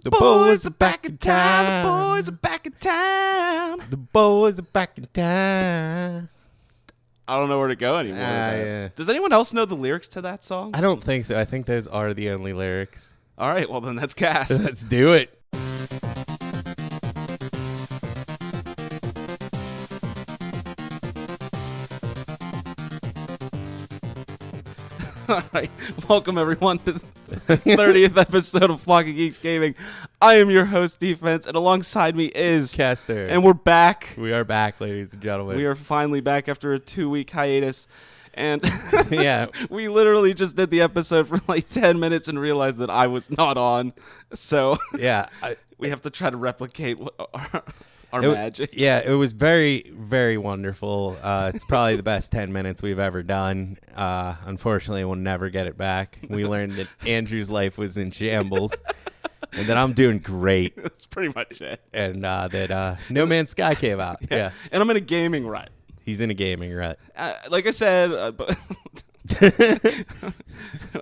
The boys are back in town. The boys are back in town. The boys are back in town. I don't know where to go anymore. Yeah. Does anyone else know the lyrics to that song? I don't think so. I think those are the only lyrics. All right, well then that's cast. Let's do it. All right, welcome everyone to the 30th episode of Flock of Geeks Gaming. I am your host, Defense, and alongside me is Kester. And we're back. We are back, ladies and gentlemen. We are finally back after a 2-week hiatus. And Yeah. we literally just did the episode for like 10 minutes and realized that I was not on. So Yeah. we have to try to replicate our magic. Yeah, it was very, very wonderful. It's probably the best 10 minutes we've ever done. Unfortunately, we'll never get it back. We learned that Andrew's life was in shambles and that I'm doing great. That's pretty much it. And that No Man's Sky came out. Yeah. And I'm in a gaming rut. He's in a gaming rut. Like I said, but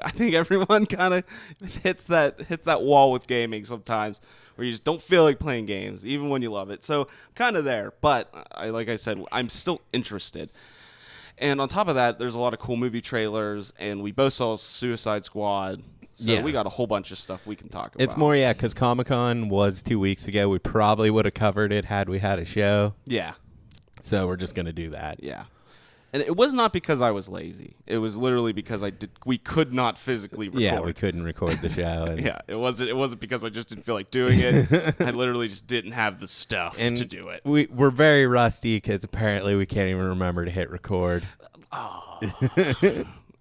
I think everyone kind of hits that wall with gaming sometimes, where you just don't feel like playing games, even when you love it. So kind of there, but like I said, I'm still interested. And on top of that, there's a lot of cool movie trailers, and we both saw Suicide Squad. So Yeah. we got a whole bunch of stuff we can talk about. It's more, because Comic-Con was 2 weeks ago. We probably would have covered it had we had a show. Yeah. So we're just going to do that. Yeah. And it was not because I was lazy. It was literally because we could not physically record. Yeah, we couldn't record the show. And Yeah, it wasn't because I just didn't feel like doing it. I literally just didn't have the stuff to do it. We're very rusty because apparently we can't even remember to hit record. Oh.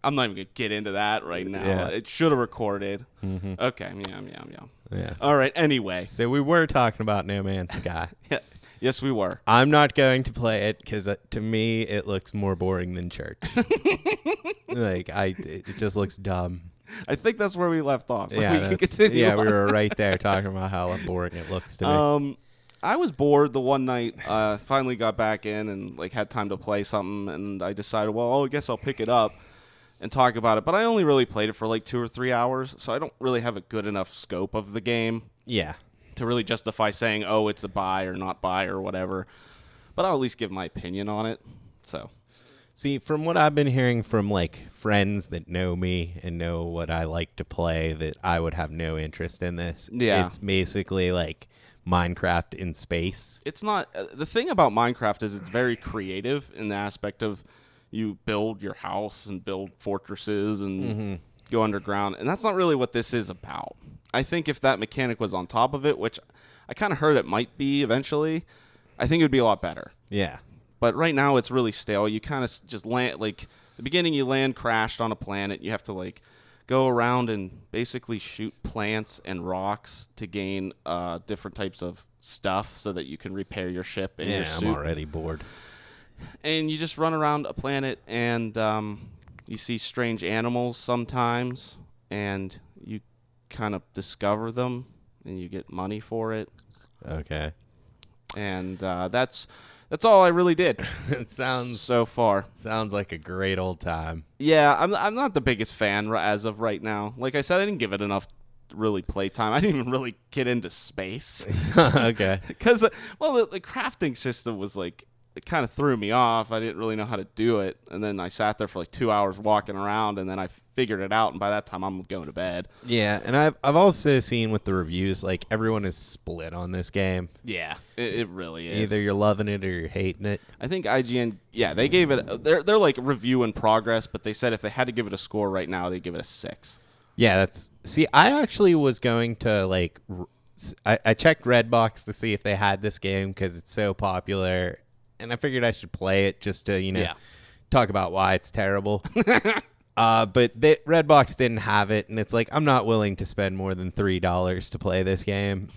I'm not even going to get into that right now. Yeah. It should have recorded. Mm-hmm. Okay, yeah. Yeah. All right, anyway. So we were talking about No Man's Sky. Yeah. Yes, we were. I'm not going to play it because to me it looks more boring than church. It just looks dumb. I think that's where we left off. So Yeah, we can continue we on. were right there talking about how boring it looks to me. I was bored the one night. Finally got back in and had time to play something, and I decided, well, I guess I'll pick it up and talk about it. But I only really played it for 2 or 3 hours, so I don't really have a good enough scope of the game Yeah. to really justify saying, oh, it's a buy or not buy or whatever. But I'll at least give my opinion on it. So, See, from what I've been hearing from friends that know me and know what I like to play, that I would have no interest in this. Yeah. It's basically like Minecraft in space. it's not the thing about Minecraft is it's very creative in the aspect of you build your house and build fortresses and go underground. And that's not really what this is about. I think if that mechanic was on top of it, which I kind of heard it might be eventually, I think it would be a lot better. Yeah. But right now it's really stale. You kind of just land, the beginning you land crashed on a planet. You have to go around and basically shoot plants and rocks to gain different types of stuff so that you can repair your ship and your suit. I'm already bored. And you just run around a planet and you see strange animals sometimes, and you kind of discover them and you get money for it. Okay. And that's all I really did. It sounds so far. Sounds like a great old time. Yeah, I'm not the biggest fan as of right now. Like I said, I didn't give it enough really playtime. I didn't even really get into space. Okay. Because, the crafting system was it kind of threw me off. I didn't really know how to do it. And then I sat there for 2 hours walking around, and then I figured it out. And by that time, I'm going to bed. Yeah, and I've also seen with the reviews, everyone is split on this game. Yeah, it really is. Either you're loving it or you're hating it. I think IGN, they gave it, they're review in progress, but they said if they had to give it a score right now, they'd give it a 6. Yeah, I actually was going to, I checked Redbox to see if they had this game because it's so popular. And I figured I should play it just to, talk about why it's terrible. But Redbox didn't have it, and it's I'm not willing to spend more than $3 to play this game.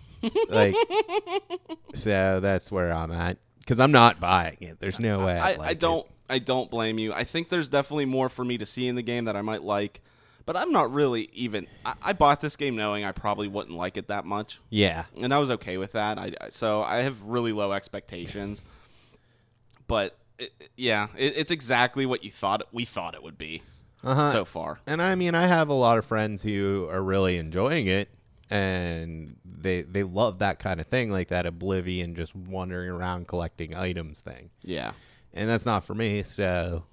So that's where I'm at. Because I'm not buying it. There's no way I don't blame you. I think there's definitely more for me to see in the game that I might like. But I'm not really even... I bought this game knowing I probably wouldn't like it that much. Yeah. And I was okay with that. So I have really low expectations. But it's exactly what we thought it would be so far. And I mean, I have a lot of friends who are really enjoying it. and they love that kind of thing, like that Oblivion, just wandering around collecting items thing. Yeah. And that's not for me, so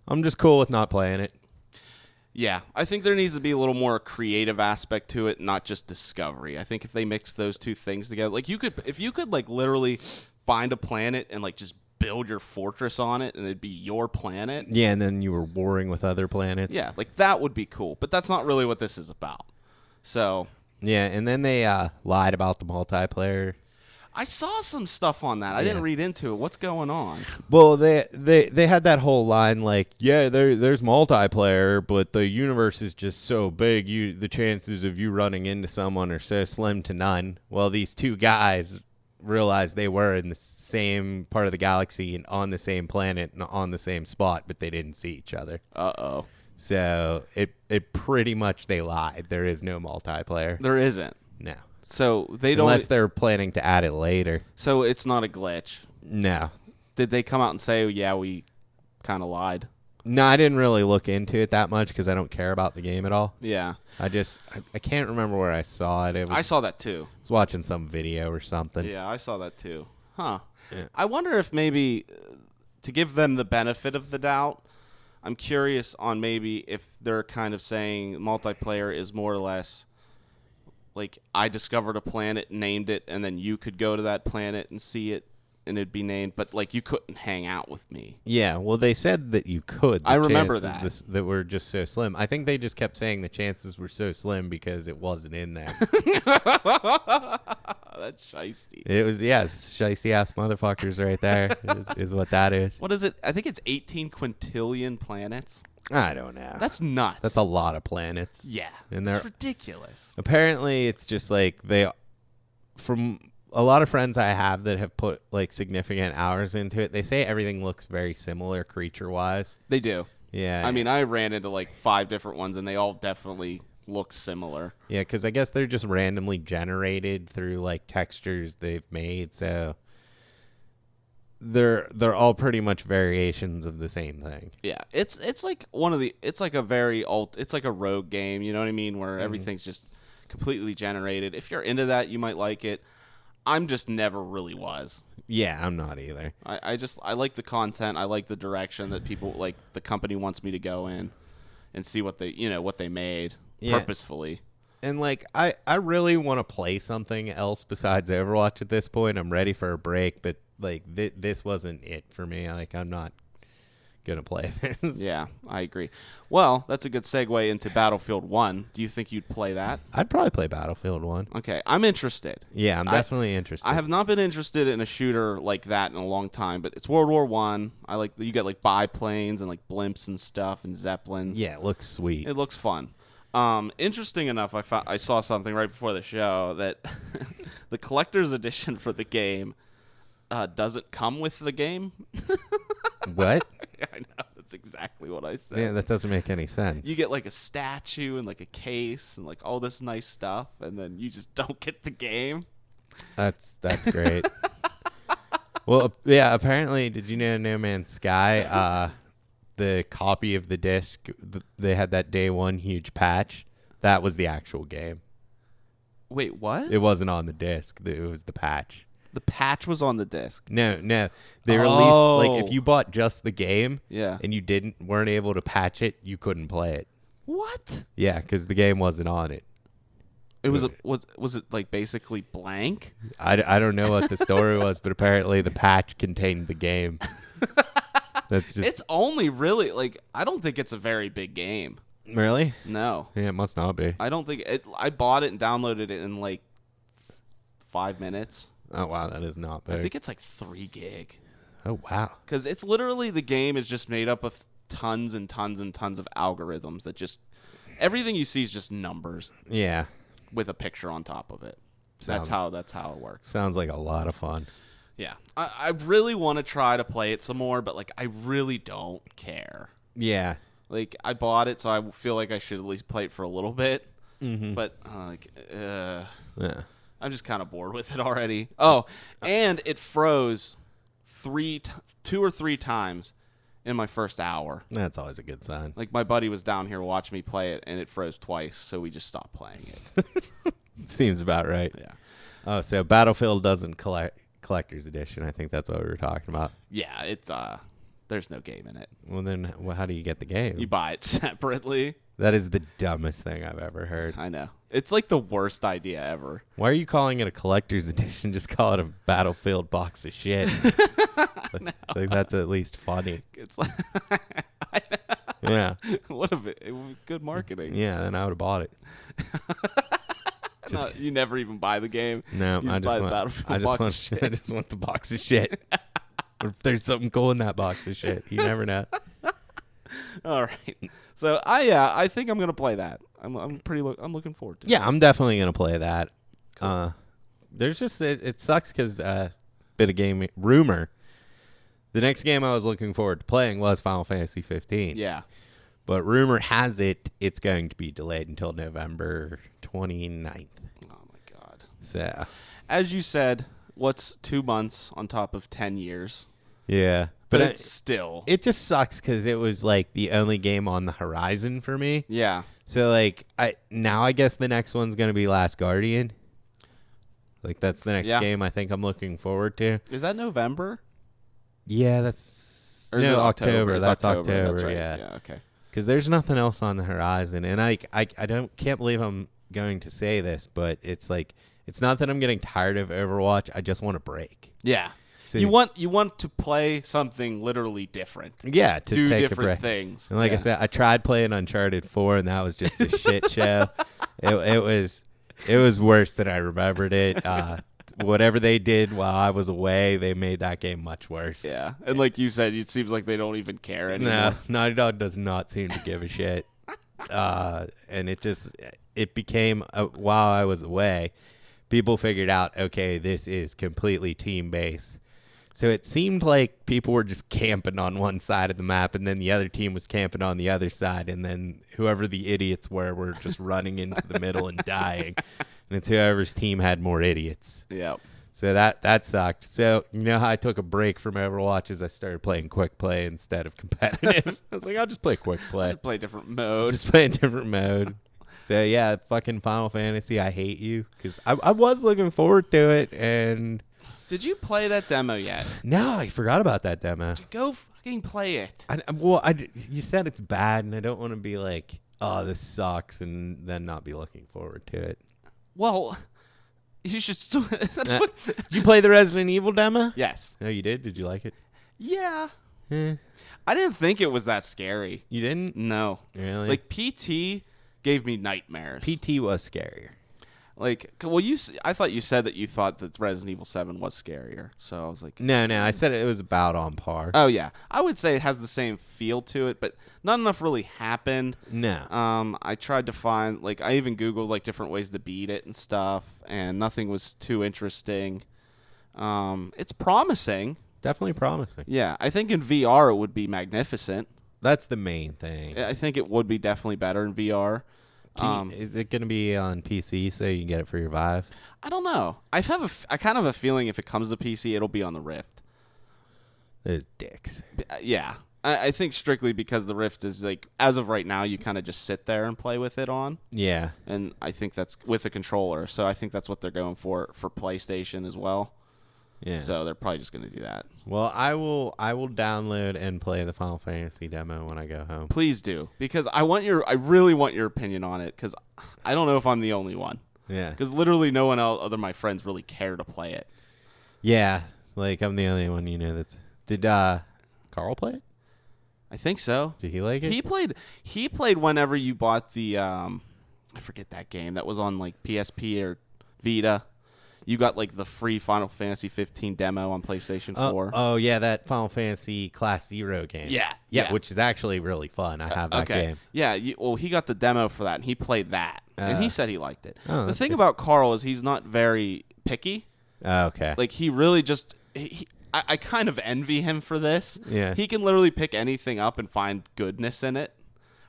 I'm just cool with not playing it. Yeah, I think there needs to be a little more creative aspect to it, not just discovery. I think if they mix those two things together, like if you could like literally find a planet and like just build your fortress on it and it'd be your planet. Yeah, and then you were warring with other planets. Yeah, like that would be cool, but that's not really what this is about. So, yeah, and then they lied about the multiplayer. I saw some stuff on that. I didn't read into it. What's going on? Well, they had that whole line like, yeah, there's multiplayer, but the universe is just so big, the chances of you running into someone are so slim to none. Well, these two guys realized they were in the same part of the galaxy and on the same planet and on the same spot, but they didn't see each other. Uh-oh. So it pretty much, they lied. There is no multiplayer. There isn't. No. So they don't. Unless they're planning to add it later. So it's not a glitch. No. Did they come out and say, yeah, we kind of lied? No, I didn't really look into it that much because I don't care about the game at all. Yeah. I can't remember where I saw it. I saw that too. I was watching some video or something. Yeah, I saw that too. Huh. Yeah. I wonder if maybe, to give them the benefit of the doubt, I'm curious on maybe if they're kind of saying multiplayer is more or less like I discovered a planet, named it, and then you could go to that planet and see it, and it'd be named, but like you couldn't hang out with me. Yeah, well, they said that you could. I remember that. That were just so slim. I think they just kept saying the chances were so slim because it wasn't in there. That's shiesty. It was, shiesty ass motherfuckers right there is what that is. What is it? I think it's 18 quintillion planets. I don't know. That's nuts. That's a lot of planets. Yeah. And they're it's ridiculous. Apparently, it's just like from a lot of friends I have that have put like significant hours into it, they say everything looks very similar creature-wise. They do. Yeah. I mean, I ran into like 5 different ones, and they all definitely look similar. Yeah, because I guess they're just randomly generated through like textures they've made, so they're all pretty much variations of the same thing. Yeah, it's like it's like a very it's like a rogue game, you know what I mean, where everything's just completely generated. If you're into that, you might like it. I'm just never really was. Yeah, I'm not either. I like the content. I like the direction that people like the company wants me to go in and see what they made purposefully. And like I really want to play something else besides Overwatch at this point. I'm ready for a break, but like this wasn't it for me. Like I'm not gonna play this. Yeah, I agree. Well, that's a good segue into Battlefield 1. Do you think you'd play that? I'd probably play Battlefield 1. Okay, I'm interested. Yeah, I'm definitely interested. I have not been interested in a shooter like that in a long time, but it's World War I. I like you get like biplanes and like blimps and stuff and zeppelins. Yeah, it looks sweet. It looks fun. Interesting enough, I saw something right before the show that the collector's edition for the game doesn't come with the game. What? I know. That's exactly what I said. Yeah, that doesn't make any sense. You get like a statue and like a case and like all this nice stuff, and then you just don't get the game. That's great. Well, yeah, apparently, did you know No Man's Sky, the copy of the disc, they had that day one huge patch. That was the actual game. Wait, what? It wasn't on the disc. It was the patch. The patch was on the disc. No. They released, like, if you bought just the game and you weren't able to patch it, you couldn't play it. What? Yeah, because the game wasn't on it. It was it like basically blank? I don't know what the story was, but apparently the patch contained the game. That's just. It's only really like I don't think it's a very big game. Really? No. Yeah, it must not be. I don't think it. I bought it and downloaded it in like 5 minutes. Oh wow, that is not big. I think it's like 3 gig. Oh wow. Because it's literally the game is just made up of tons and tons and tons of algorithms that just everything you see is just numbers. Yeah. With a picture on top of it. That's how it works. Sounds like a lot of fun. Yeah. I really want to try to play it some more, but like I really don't care. Yeah. Like I bought it, so I feel like I should at least play it for a little bit. Mm-hmm. But yeah. I'm just kind of bored with it already. Oh, and it froze 2 or 3 times in my first hour. That's always a good sign. Like my buddy was down here watching me play it, and it froze twice, so we just stopped playing it. Seems about right. Yeah. Oh, so Battlefield doesn't collector's edition. I think that's what we were talking about. Yeah, it's there's no game in it. Well, then how do you get the game? You buy it separately. That is the dumbest thing I've ever heard. I know. It's like the worst idea ever. Why are you calling it a collector's edition? Just call it a Battlefield box of shit. I think that's at least funny. It's like, yeah. What a good marketing. Yeah, then I would have bought it. No, you never even buy the game. No, I just want the box of shit. If there's something cool in that box of shit, you never know. All right. So I think I'm gonna play that. I'm looking forward to it. Yeah, I'm definitely gonna play that. Cool. There's just it sucks because bit of game rumor. The next game I was looking forward to playing was Final Fantasy 15. Yeah. But rumor has it it's going to be delayed until November 29th. Oh my god. So, as you said, what's 2 months on top of 10 years? Yeah. But it's still. It just sucks because it was like the only game on the horizon for me. Yeah. So like I guess the next one's gonna be Last Guardian. Like that's the next game I think I'm looking forward to. Is that November? Yeah, that's October. That's October. That's right. Yeah. Okay. Because there's nothing else on the horizon, and I can't believe I'm going to say this, but it's like it's not that I'm getting tired of Overwatch. I just want a break. Yeah. So you want to play something literally different. Yeah, to do take different a break. things. And like I said, I tried playing Uncharted 4, and that was just a shit show. It was worse than I remembered it. Whatever they did while I was away, they made that game much worse. Yeah, and like you said, it seems like they don't even care anymore. No, Naughty Dog does not seem to give a shit. And it became while I was away, people figured out, okay, this is completely team-based. So it seemed like people were just camping on one side of the map, and then the other team was camping on the other side, and then whoever the idiots were just running into the middle and dying. And it's whoever's team had more idiots. Yep. So that sucked. So you know how I took a break from Overwatch is I started playing quick play instead of competitive. I was like, I'll just play quick play. Play a different mode. Just play a different mode. So yeah, fucking Final Fantasy, I hate you. Because I was looking forward to it, and... Did you play that demo yet? No, I forgot about that demo. Go fucking play it. You said it's bad, and I don't want to be like, oh, this sucks, and then not be looking forward to it. Well, you should still... Did you play the Resident Evil demo? Yes. No, you did? Did you like it? Yeah. I didn't think it was that scary. You didn't? No. Really? Like, PT gave me nightmares. PT was scarier. Like, well, I thought you said that you thought that Resident Evil 7 was scarier. So I was like... No, I said it was about on par. Oh, yeah. I would say it has the same feel to it, but not enough really happened. No. I tried to find... Like, I even Googled, like, different ways to beat it and stuff, and nothing was too interesting. It's promising. Definitely promising. Yeah. I think in VR it would be magnificent. That's the main thing. I think it would be definitely better in VR. Is it going to be on PC so you can get it for your Vive? I don't know. I kind of have a feeling if it comes to PC, it'll be on the Rift. Those dicks. Yeah. I think strictly because the Rift is like, as of right now, you kind of just sit there and play with it on. Yeah. And I think that's with a controller. So I think that's what they're going for PlayStation as well. Yeah. So they're probably just going to do that. Well, I will download and play the Final Fantasy demo when I go home. Please do, because I really want your opinion on it, because I don't know if I'm the only one. Yeah. Because literally no one else other than my friends really care to play it. Yeah. Like I'm the only one that's. Did Carl play it? I think so. Did he like it? He played whenever you bought the I forget that game that was on like PSP or Vita. You got like the free Final Fantasy 15 demo on PlayStation 4. Oh yeah, that Final Fantasy Class 0 game. Yeah, which is actually really fun. I have that game. Yeah, well, he got the demo for that, and he played that, and he said he liked it. Oh, the thing about Carl is he's not very picky. Okay. Like he really just I kind of envy him for this. Yeah. He can literally pick anything up and find goodness in it.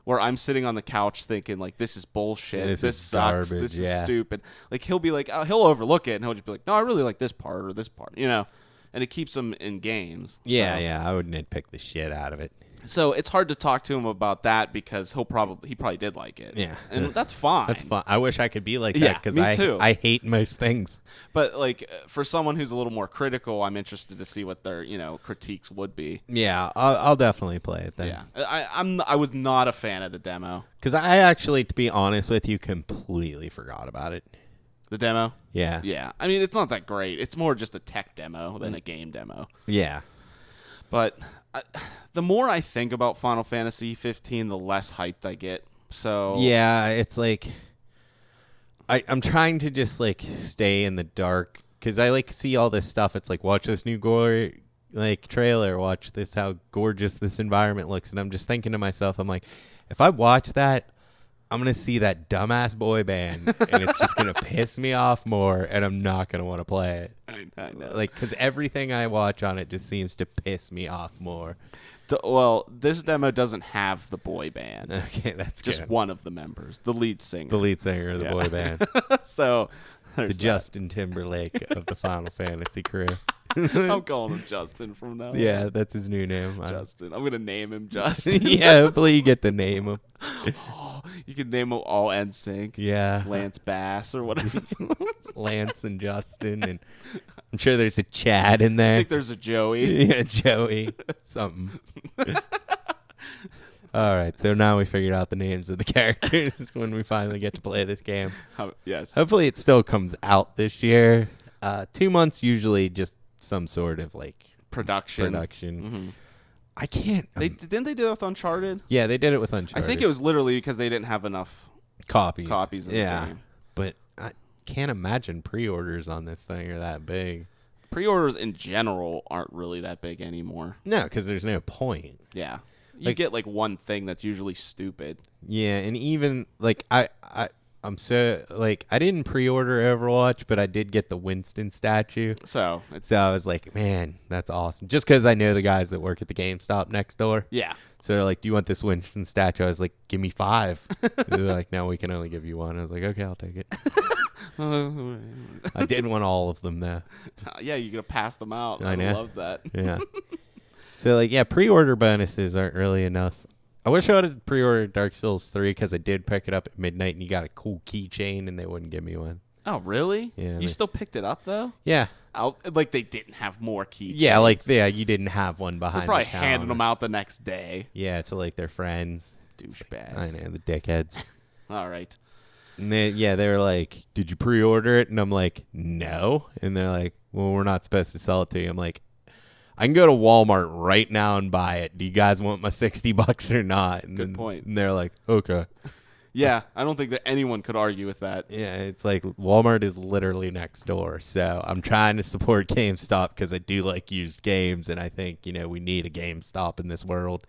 Where I'm sitting on the couch thinking, like, this is bullshit. Yeah, this sucks. garbage, This is stupid. Like, he'll be like, he'll overlook it, and he'll just be like, no, I really like this part or this part, And it keeps him in games. Yeah, I would nitpick the shit out of it. So it's hard to talk to him about that because he probably did like it. Yeah. And that's fine. That's fun. I wish I could be like Yeah, that because me too. I hate most things. But like for someone who's a little more critical, I'm interested to see what their critiques would be. Yeah, I'll definitely play it then. Yeah, I was not a fan of the demo. Because I actually, to be honest with you, completely forgot about it. The demo? Yeah. Yeah. I mean, it's not that great. It's more just a tech demo than a game demo. Yeah. But the more I think about Final Fantasy 15, the less hyped I get. So yeah, it's like I'm trying to just like stay in the dark because I like see all this stuff. It's like watch this new gore like trailer, watch this how gorgeous this environment looks, and I'm just thinking to myself, I'm like, if I watch that, I'm gonna see that dumbass boy band, and it's just gonna piss me off more, and I'm not gonna want to play it. I know. Like, because everything I watch on it just seems to piss me off more. Well, this demo doesn't have the boy band. Okay, that's just good. One of the members, the lead singer. The lead singer of the boy band. So the Justin Timberlake of the Final Fantasy crew. I'm calling him Justin from now on. Yeah, that's his new name. Justin. I'm gonna name him Justin. Yeah, hopefully you get to name him. You can name them all NSYNC. Yeah. Lance Bass or whatever. Lance and Justin, and I'm sure there's a Chad in there. I think there's a Joey. Yeah, Joey. Something. All right, so now we figured out the names of the characters when we finally get to play this game. Yes. Hopefully it still comes out this year. 2 months usually just some sort of like production. Mm-hmm. I can't. Didn't they do that with Uncharted? Yeah, they did it with Uncharted. I think it was literally because they didn't have enough copies in the game. But I can't imagine pre-orders on this thing are that big. Pre-orders in general aren't really that big anymore. No, because there's no point. Yeah. You get like one thing that's usually stupid. Yeah, and even like I'm so like I didn't pre-order Overwatch, but I did get the Winston statue. So I was like, man, that's awesome. Just because I know the guys that work at the GameStop next door. Yeah. So they're like, do you want this Winston statue? I was like, give me 5. They're like, no, we can only give you 1. I was like, okay, I'll take it. I did want all of them though. Yeah, you could have passed them out. I know. Love that. Yeah. So like, yeah, pre-order bonuses aren't really enough. I wish I would have pre-ordered Dark Souls 3 because I did pick it up at midnight and you got a cool keychain and they wouldn't give me one. Oh, really? Yeah. You still picked it up though? Yeah. Like they didn't have more keychains. Yeah, like you didn't have one behind. They're probably the counter. handing them out the next day. Yeah, to like their friends. Douchebags. I know, the dickheads. All right. And they were like, "Did you pre-order it?" And I'm like, "No." And they're like, "Well, we're not supposed to sell it to you." I'm like, I can go to Walmart right now and buy it. Do you guys want my $60 or not? And Good point. And they're like, okay. Yeah, I don't think that anyone could argue with that. Yeah, it's like Walmart is literally next door. So I'm trying to support GameStop because I do like used games, and I think, we need a GameStop in this world.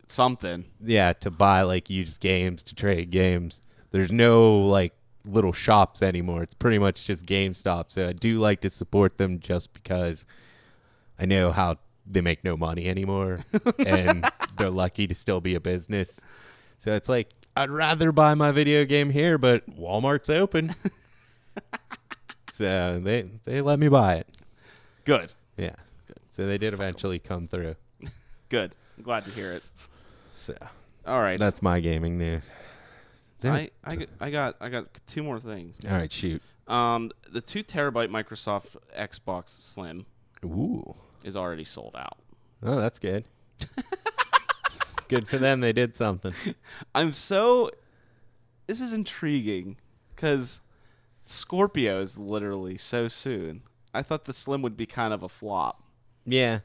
Something. Yeah, to buy like used games, to trade games. There's no like little shops anymore. It's pretty much just GameStop. So I do like to support them just because I know how they make no money anymore, and they're lucky to still be a business. So it's like, I'd rather buy my video game here, but Walmart's open. So they let me buy it. Good. Yeah. Good. So they did eventually come through. Good. I'm glad to hear it. So all right. That's my gaming news. I got 2 more things. All right, shoot. The 2 terabyte Microsoft Xbox Slim. Ooh. Is already sold out. Oh, that's good. Good for them. They did something. This is intriguing because Scorpio is literally so soon. I thought the Slim would be kind of a flop. Yeah.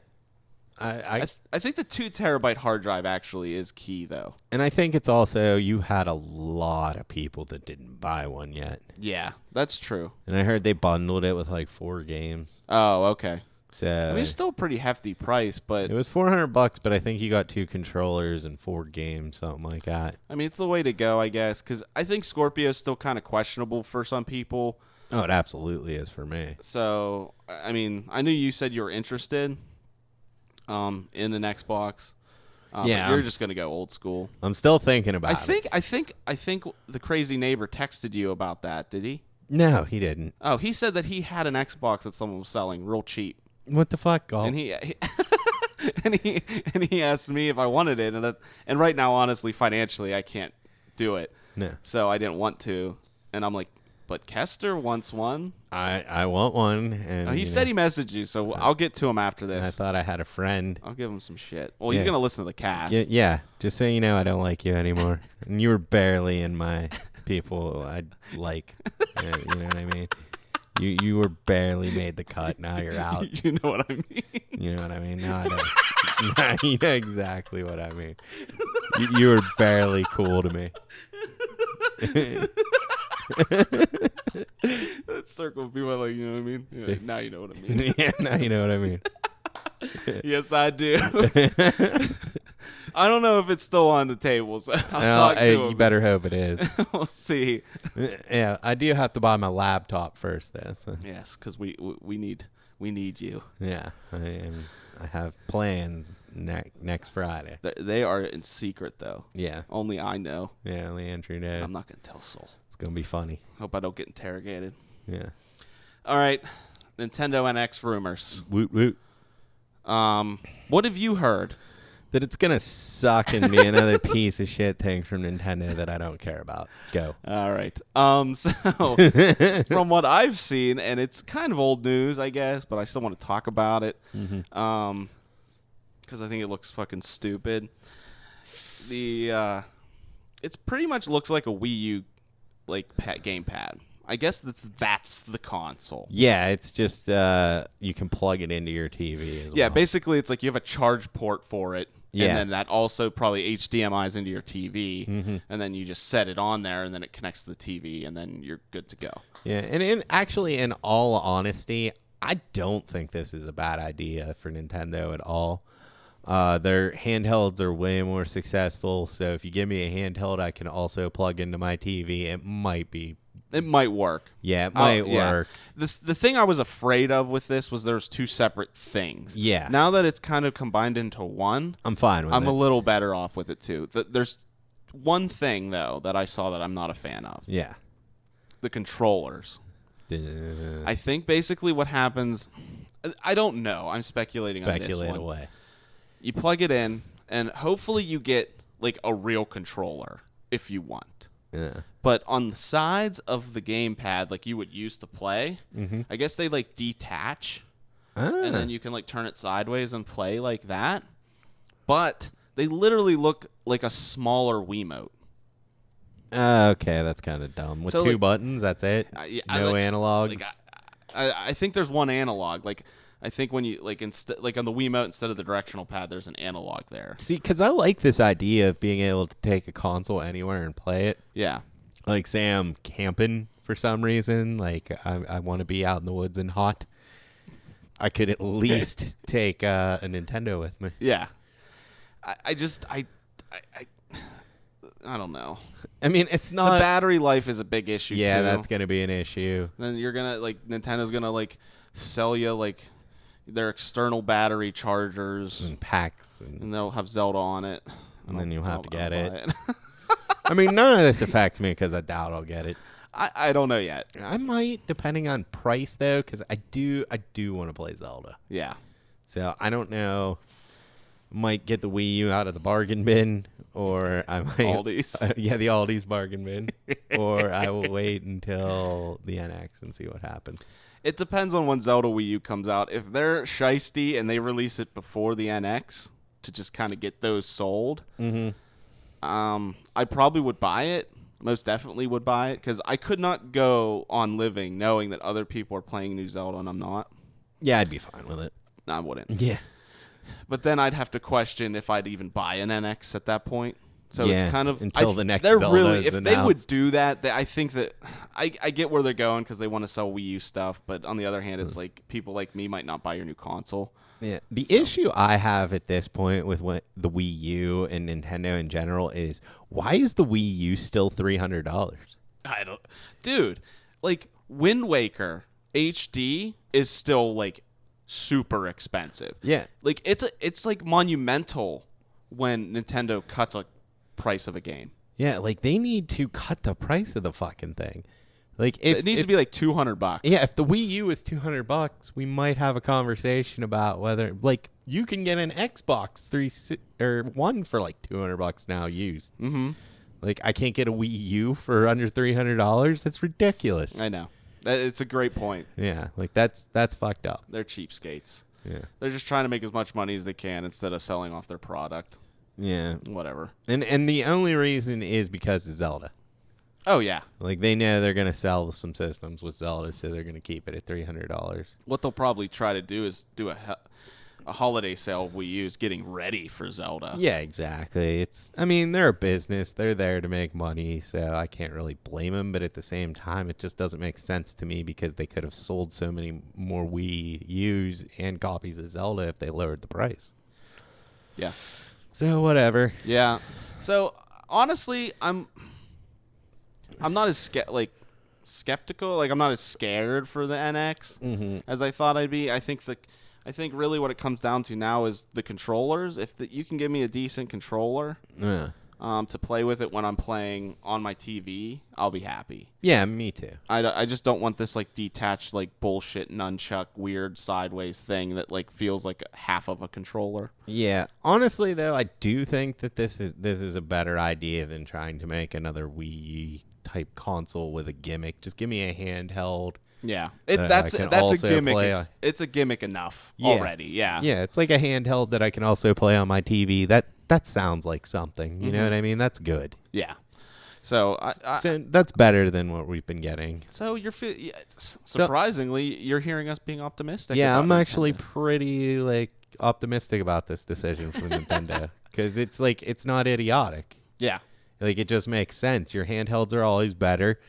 I think the 2 terabyte hard drive actually is key though. And I think it's also you had a lot of people that didn't buy one yet. Yeah, that's true. And I heard they bundled it with like 4 games. Oh, okay. So I mean, it's still a pretty hefty price, but it was $400, but I think you got 2 controllers and 4 games, something like that. I mean, it's the way to go, I guess, because I think Scorpio is still kind of questionable for some people. Oh, it absolutely is for me. I mean, I knew you said you were interested in an Xbox. Yeah, but you're just gonna go old school. I'm still thinking about it. I think the crazy neighbor texted you about that. Did he? No, he didn't. Oh, he said that he had an Xbox that someone was selling real cheap. What the fuck, Galt? And he and he asked me if I wanted it, and right now, honestly, financially, I can't do it. No. So I didn't want to, and I'm like, but Kester wants one. I want one, and he said he messaged you, so I'll get to him after this. I thought I had a friend. I'll give him some shit. Well, he's gonna listen to the cast. Yeah. Just so you know, I don't like you anymore, and you were barely in my people I like. You know what I mean? You were barely made the cut. Now you're out. You know what I mean? You know what I mean? No, I don't. No, you know exactly what I mean. You were barely cool to me. That circle of people like, you know what I mean? Yeah, now you know what I mean. Yeah, now you know what I mean. Yes, I do. I don't know if it's still on the table, so I'll talk to him. You better hope it is. We'll see. Yeah, I do have to buy my laptop first, though. So. Yes, because we need you. Yeah, I have plans next Friday. They are in secret, though. Yeah. Only I know. Yeah, only Andrew knows. I'm not going to tell Soul. It's going to be funny. Hope I don't get interrogated. Yeah. All right. Nintendo NX rumors. Woot woot. What have you heard? That it's going to suck and be another piece of shit thing from Nintendo that I don't care about. Go. All right. So from what I've seen, and it's kind of old news, I guess, but I still want to talk about it. Because I think it looks fucking stupid. It's pretty much looks like a Wii U gamepad. I guess that's the console. Yeah, it's just you can plug it into your TV as well. Yeah, basically it's like you have a charge port for it. Yeah. And then that also probably HDMIs into your TV. And then you just set it on there, and then it connects to the TV, and then you're good to go. Yeah, and actually, in all honesty, I don't think this is a bad idea for Nintendo at all. Their handhelds are way more successful, so if you give me a handheld I can also plug into my TV, it might work. Yeah, it might work. The thing I was afraid of with this was there's two separate things. Yeah. Now that it's kind of combined into one, I'm fine with it. I'm a little better off with it too. There's one thing though that I saw that I'm not a fan of. Yeah. The controllers. I think basically what happens, I don't know. I'm speculating on this one. Speculate away. You plug it in, and hopefully you get like a real controller if you want. Yeah. But on the sides of the gamepad, like you would use to play, I guess they like detach, and then you can like turn it sideways and play like that. But they literally look like a smaller Wiimote. Okay, that's kind of dumb. With So, two buttons, that's it. No analogs. I think there's one analog. Like I think when you like on the Wiimote instead of the directional pad, there's an analog there. See, because I like this idea of being able to take a console anywhere and play it. Yeah. Like, say I'm camping for some reason. Like, I want to be out in the woods and hot. I could at least take a Nintendo with me. Yeah. I don't know. I mean, it's not... The battery life is a big issue, Yeah, too. that's going to be an issue. Then you're going to, Nintendo's going to, sell you, their external battery chargers. And packs. And they'll have Zelda on it. And then you'll have to get it. I mean, none of this affects me because I doubt I'll get it. I don't know yet. I might, depending on price, though, because I do want to play Zelda. Yeah. So, I don't know. Might get the Wii U out of the bargain bin, or I might... Aldi's. The Aldi's bargain bin. Or I will wait until the NX and see what happens. It depends on when Zelda Wii U comes out. If they're shiesty and they release it before the NX to just kind of get those sold, I probably would buy it. Most definitely would buy it, because I could not go on living knowing that other people are playing New Zelda and I'm not. Yeah, I'd be fine with it. I wouldn't. Yeah. But then I'd have to question if I'd even buy an NX at that point. So it's kind of until the next they're Zelda really is if announced. they would do that, I think that I get where they're going because they want to sell Wii U stuff. But on the other hand, it's like people like me might not buy your new console. Yeah. The issue I have at this point with the Wii U and Nintendo in general is, why is the Wii U still $300? I don't, dude. Wind Waker HD is still super expensive. Yeah. It's monumental when Nintendo cuts a price of a game. Yeah, they need to cut the price of the fucking thing, Like it needs to be like $200. Yeah, if the Wii U is $200, we might have a conversation about whether like you can get an Xbox 3 for like $200 now used. Mm-hmm. Like I can't get a Wii U for under $300. That's ridiculous. I know. It's a great point. Yeah, like that's fucked up. They're cheapskates. Yeah. They're just trying to make as much money as they can instead of selling off their product. Yeah. Whatever. And the only reason is because of Zelda. Oh, yeah. Like, they know they're going to sell some systems with Zelda, so they're going to keep it at $300. What they'll probably try to do is do a holiday sale of Wii U's getting ready for Zelda. Yeah, exactly. I mean, they're a business. They're there to make money, so I can't really blame them. But at the same time, it just doesn't make sense to me because they could have sold so many more Wii U's and copies of Zelda if they lowered the price. Yeah. So, whatever. Yeah. So, honestly, I'm not as skeptical. Like, I'm not as scared for the NX as I thought I'd be. I think really what it comes down to now is the controllers. If you can give me a decent controller to play with it when I'm playing on my TV, I'll be happy. Yeah, me too. I just don't want this like detached like bullshit nunchuck weird sideways thing that like feels like half of a controller. Yeah, honestly though, I do think that this is a better idea than trying to make another Wii type console with a gimmick. Just give me a handheld. Yeah, that's a gimmick. It's a gimmick enough already. Yeah, yeah, it's like a handheld that I can also play on my TV. That sounds like something. You know what I mean? That's good. Yeah. So, so that's better than what we've been getting. So surprisingly, you're hearing us being optimistic. Yeah, about I'm Nintendo. actually pretty like optimistic about this decision from Nintendo because it's like it's not idiotic. Yeah. Like it just makes sense. Your handhelds are always better.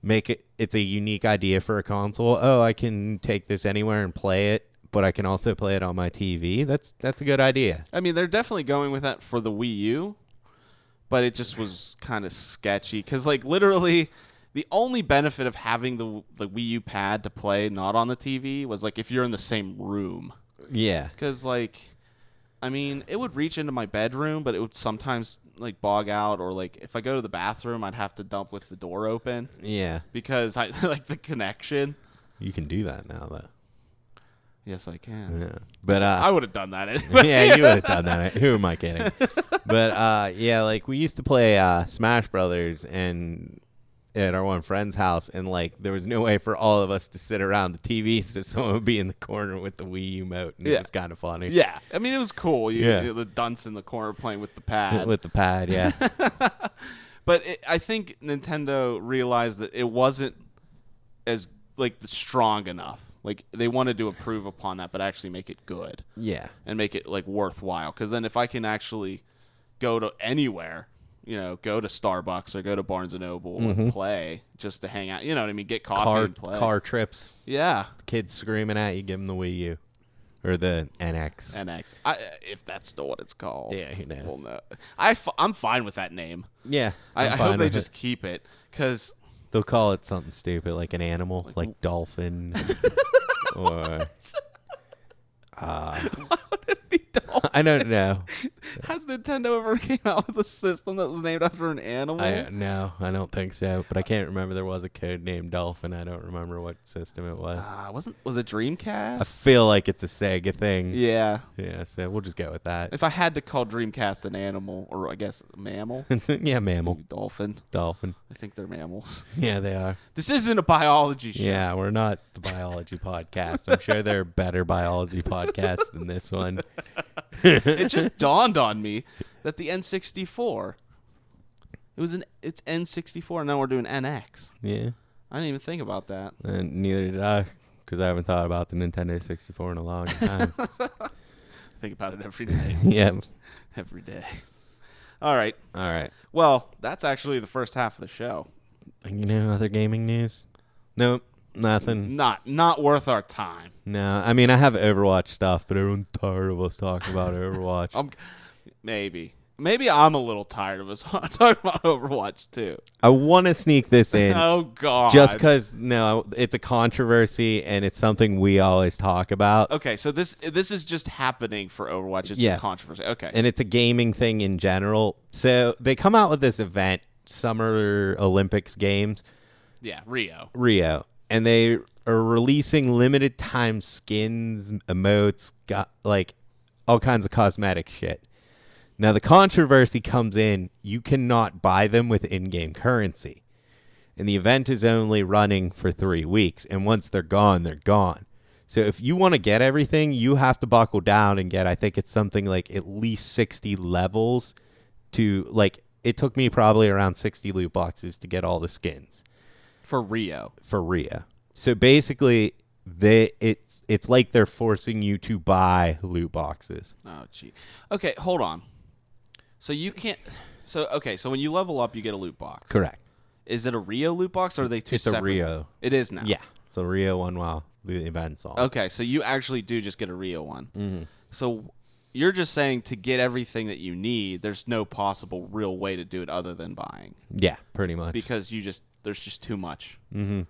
It's a unique idea for a console. Oh, I can take this anywhere and play it, but I can also play it on my TV. That's a good idea. I mean, they're definitely going with that for the Wii U, but it just was kind of sketchy because, like, literally, the only benefit of having the Wii U pad to play not on the TV was like if you're in the same room. Yeah. Because, like, I mean, it would reach into my bedroom, but it would sometimes like bog out, or like if I go to the bathroom, I'd have to dump with the door open. Yeah. Because I like the connection. You can do that now, though. Yes, I can. Yeah. But I would have done that anyway. Yeah, you would have done that. Who am I kidding? But yeah, like we used to play Smash Brothers and at our one friend's house, and like there was no way for all of us to sit around the TV, so someone would be in the corner with the Wii U mote, and it was kind of funny. Yeah, I mean it was cool. The dunce in the corner playing with the pad. With the pad, yeah. But I think Nintendo realized that it wasn't as like strong enough. Like they wanted to improve upon that, but actually make it good. Yeah, and make it like worthwhile. Because then if I can actually go to anywhere. Go to Starbucks or go to Barnes & Noble and play just to hang out. You know what I mean? Get coffee and play. Car trips. Yeah. Kids screaming at you, give them the Wii U. Or the NX. NX. If that's still what it's called. Yeah, who knows? Well, no. I'm fine with that name. Yeah. I hope they just keep it. Because they'll call it something stupid, like an animal, like dolphin. Or... Why would it be dolphin? I don't know. Has Nintendo ever came out with a system that was named after an animal? No, I don't think so. But I can't remember. There was a code named Dolphin. I don't remember what system it was. Was it Dreamcast? I feel like it's a Sega thing. Yeah. Yeah, so we'll just go with that. If I had to call Dreamcast an animal, or I guess a mammal. Yeah, mammal. Dolphin. I think they're mammals. Yeah, they are. This isn't a biology show. Yeah, we're not the biology podcast. I'm sure there are better biology podcasts than this one. It just dawned on me that the N64, it's N64, and now we're doing NX. Yeah. I didn't even think about that. And neither did I, because I haven't thought about the Nintendo 64 in a long time. Think about it every day. Yeah. Every day. All right. Well, that's actually the first half of the show. Other gaming news? Nope. Nothing. Not worth our time. No, I mean I have Overwatch stuff, but everyone's tired of us talking about Overwatch. Maybe I'm a little tired of us talking about Overwatch too. I want to sneak this in. Oh God! Just because it's a controversy and it's something we always talk about. Okay, so this is just happening for Overwatch. It's a controversy. Okay, and it's a gaming thing in general. So they come out with this event, Summer Olympics Games. Yeah, Rio. And they are releasing limited time skins, emotes, got like all kinds of cosmetic shit. Now the controversy comes in, you cannot buy them with in-game currency. And the event is only running for 3 weeks, and once they're gone, they're gone. So if you want to get everything, you have to buckle down and get, I think it's something like at least 60 levels to, like, it took me probably around 60 loot boxes to get all the skins. For Rio. So basically, it's like they're forcing you to buy loot boxes. Oh, gee. Okay, hold on. So you can't... So when you level up, you get a loot box. Correct. Is it a Rio loot box, or are they two separate? It's a Rio. It is now? Yeah. It's a Rio one while the event's on. Okay, so you actually do just get a Rio one. Mm-hmm. So you're just saying to get everything that you need, there's no possible real way to do it other than buying. Yeah, pretty much. Because there's just too much. Mm-hmm.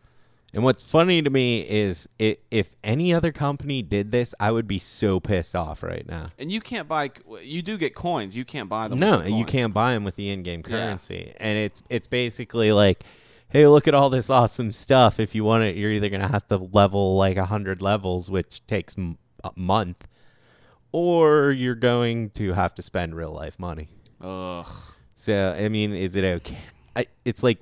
And what's funny to me is if any other company did this, I would be so pissed off right now. And you can't buy... You do get coins. You can't buy them. No, you can't buy them with the in-game currency. Yeah. And it's basically like, hey, look at all this awesome stuff. If you want it, you're either going to have to level like 100 levels, which takes a month, or you're going to have to spend real-life money. Ugh. So, I mean, is it okay? It's like...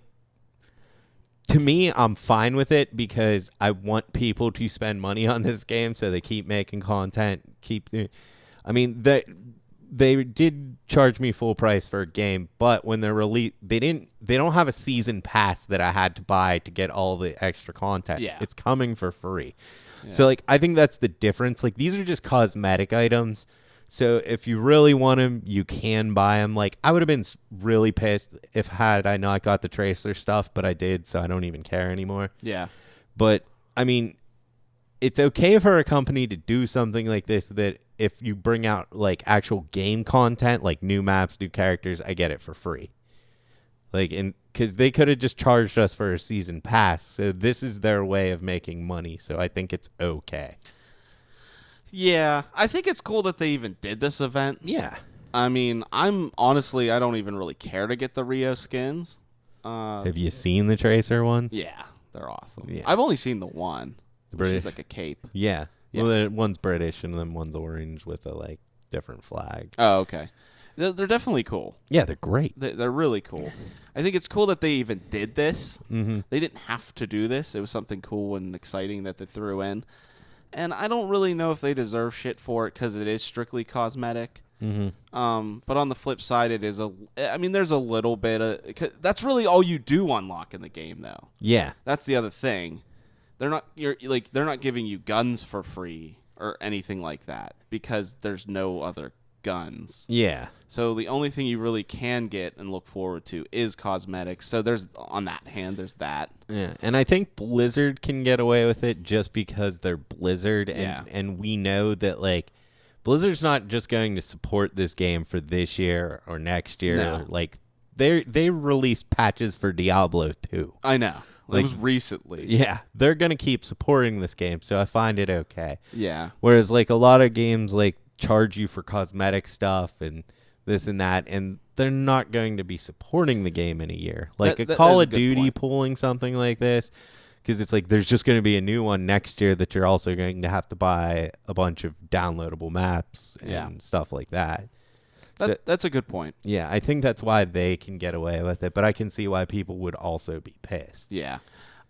To me, I'm fine with it because I want people to spend money on this game, so they keep making content. I mean, they did charge me full price for a game, but when they're released, they don't have a season pass that I had to buy to get all the extra content. Yeah, it's coming for free. Yeah. So, like, I think that's the difference. Like, these are just cosmetic items. So if you really want them, you can buy them. Like, I would have been really pissed had I not got the Tracer stuff, but I did, so I don't even care anymore. Yeah. But, I mean, it's okay for a company to do something like this, that if you bring out, like, actual game content, like new maps, new characters, I get it for free. Like, because they could have just charged us for a season pass, so this is their way of making money, so I think it's okay. Yeah, I think it's cool that they even did this event. Yeah. I mean, I don't even really care to get the Rio skins. Have you seen the Tracer ones? Yeah, they're awesome. Yeah. I've only seen the one, which is like a cape. Yeah. Well, one's British and then one's orange with a, like, different flag. Oh, okay. They're definitely cool. Yeah, they're great. They're really cool. I think it's cool that they even did this. Mm-hmm. They didn't have to do this. It was something cool and exciting that they threw in. And I don't really know if they deserve shit for it because it is strictly cosmetic. Mm-hmm. But on the flip side, there's a little bit of... That's really all you do unlock in the game, though. Yeah. That's the other thing. They're not giving you guns for free or anything like that because there's no other guns. Yeah. So the only thing you really can get and look forward to is cosmetics. So there's that. Yeah, and I think Blizzard can get away with it just because they're Blizzard, and we know that, like, Blizzard's not just going to support this game for this year or next year. No. Like, they released patches for Diablo 2. I know. Like, it was recently. Yeah, they're going to keep supporting this game, so I find it okay. Yeah. Whereas, like, a lot of games, like, charge you for cosmetic stuff and this and that, and they're not going to be supporting the game in a year. Like, a Call of Duty pulling something like this, because it's like there's just going to be a new one next year that you're also going to have to buy a bunch of downloadable maps and stuff like that. That's a good point. Yeah, I think that's why they can get away with it, but I can see why people would also be pissed. Yeah.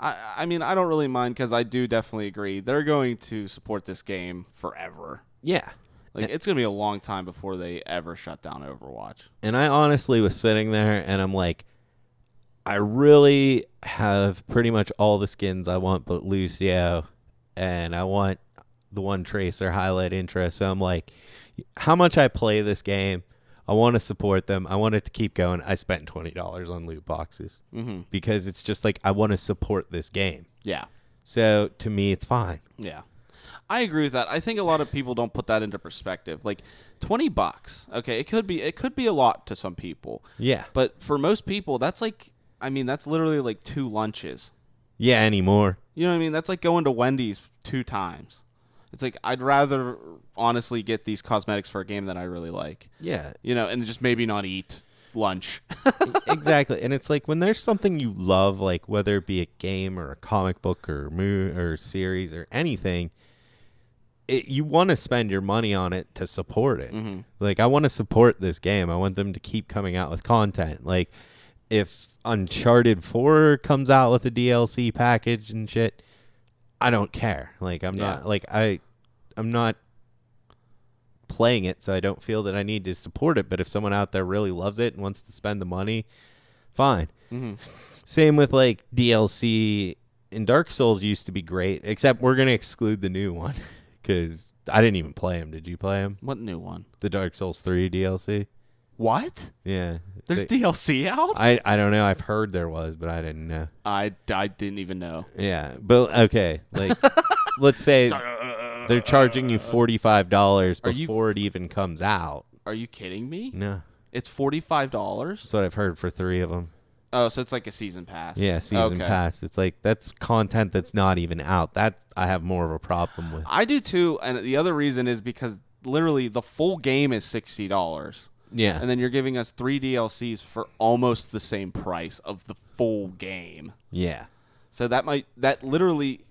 I mean, I don't really mind because I do definitely agree. They're going to support this game forever. Yeah. Like, it's going to be a long time before they ever shut down Overwatch. And I honestly was sitting there, and I'm like, I really have pretty much all the skins I want but Lucio, and I want the one Tracer highlight intro. So I'm like, how much I play this game, I want to support them. I want it to keep going. I spent $20 on loot boxes because it's just like I want to support this game. Yeah. So to me, it's fine. Yeah. I agree with that. I think a lot of people don't put that into perspective. Like, $20. Okay, it could be a lot to some people. Yeah. But for most people, that's literally like 2 lunches. Yeah, anymore. You know what I mean? That's like going to Wendy's 2 times. It's like, I'd rather honestly get these cosmetics for a game that I really like. Yeah. You know, and just maybe not eat. lunch. Exactly. And it's like when there's something you love, like whether it be a game or a comic book or movie or series or anything, you want to spend your money on it to support it. Mm-hmm. Like, I want to support this game. I want them to keep coming out with content. Like, if Uncharted 4 comes out with a DLC package and shit, I don't care. Like, I'm not playing it, so I don't feel that I need to support it. But if someone out there really loves it and wants to spend the money, fine. Mm-hmm. Same with like DLC in Dark Souls used to be great, except we're going to exclude the new one. Because I didn't even play him. Did you play him? What new one? The Dark Souls 3 DLC. What? Yeah. There's DLC out? I don't know. I've heard there was, but I didn't know. I didn't even know. Yeah. But, okay. Like, let's say they're charging you $45 before it even comes out. Are you kidding me? No. It's $45? That's what I've heard for 3 of them. Oh, so it's like a season pass. Yeah, season pass. It's like, that's content that's not even out. That I have more of a problem with. I do too, and the other reason is because literally the full game is $60. Yeah. And then you're giving us 3 DLCs for almost the same price of the full game. Yeah. So that literally,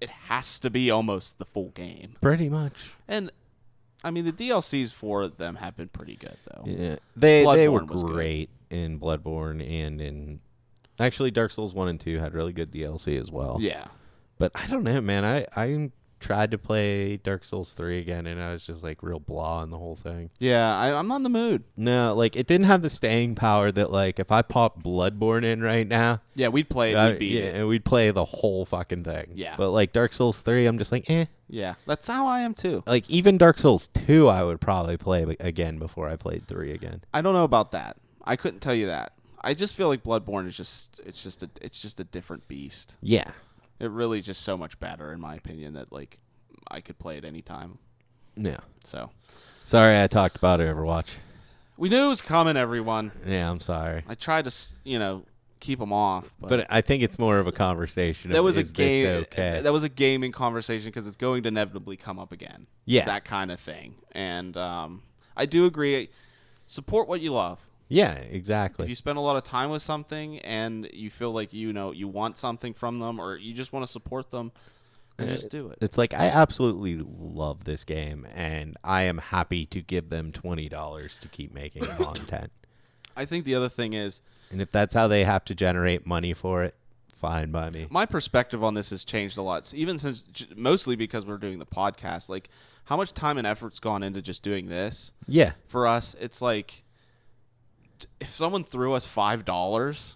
it has to be almost the full game. Pretty much. And I mean, the DLCs for them have been pretty good though. Yeah. They were was great in Bloodborne and in actually Dark Souls 1 and 2 had really good DLC as well. Yeah. But I don't know, man. I tried to play Dark Souls 3 again and I was just like real blah on the whole thing. Yeah, I'm not in the mood. No, like it didn't have the staying power that like if I pop Bloodborne in right now. Yeah, we'd play it, we'd beat it. And we'd play the whole fucking thing. Yeah. But like Dark Souls 3, I'm just like, eh. Yeah, that's how I am too. Like even Dark Souls 2 I would probably play again before I played 3 again. I don't know about that. I couldn't tell you that. I just feel like Bloodborne is just a different beast. Yeah. It really just so much better in my opinion that like I could play it anytime. Yeah. So, sorry I talked about Overwatch. We knew it was coming, everyone. Yeah, I'm sorry. I tried to, keep them off. But I think it's more of a conversation. That was a game. Okay? That was a gaming conversation because it's going to inevitably come up again. Yeah. That kind of thing. And I do agree. Support what you love. Yeah, exactly. If you spend a lot of time with something and you feel like you want something from them or you just want to support them, then just do it. It's like I absolutely love this game, and I am happy to give them $20 to keep making content. I think the other thing is, and if that's how they have to generate money for it, fine by me. My perspective on this has changed a lot, even since mostly because we're doing the podcast. Like, how much time and effort's gone into just doing this? Yeah. For us, it's like, if someone threw us $5,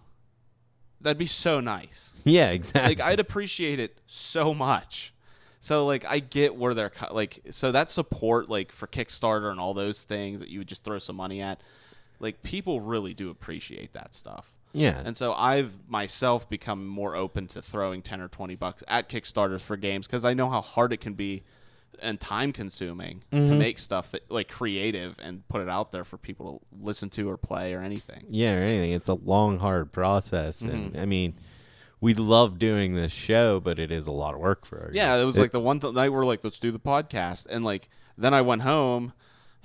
that'd be so nice. Yeah, exactly. Like, I'd appreciate it so much. So, like, I get where they're like. So that support, like for Kickstarter and all those things that you would just throw some money at, like people really do appreciate that stuff. Yeah. And so I've myself become more open to throwing $10 or $20 at Kickstarters for games because I know how hard it can be and time consuming to make stuff that like creative and put it out there for people to listen to or play or anything. Yeah, or anything. It's a long, hard process. And I mean, we love doing this show, but it is a lot of work for us. Yeah, it was like the one night we're like, let's do the podcast. And like, then I went home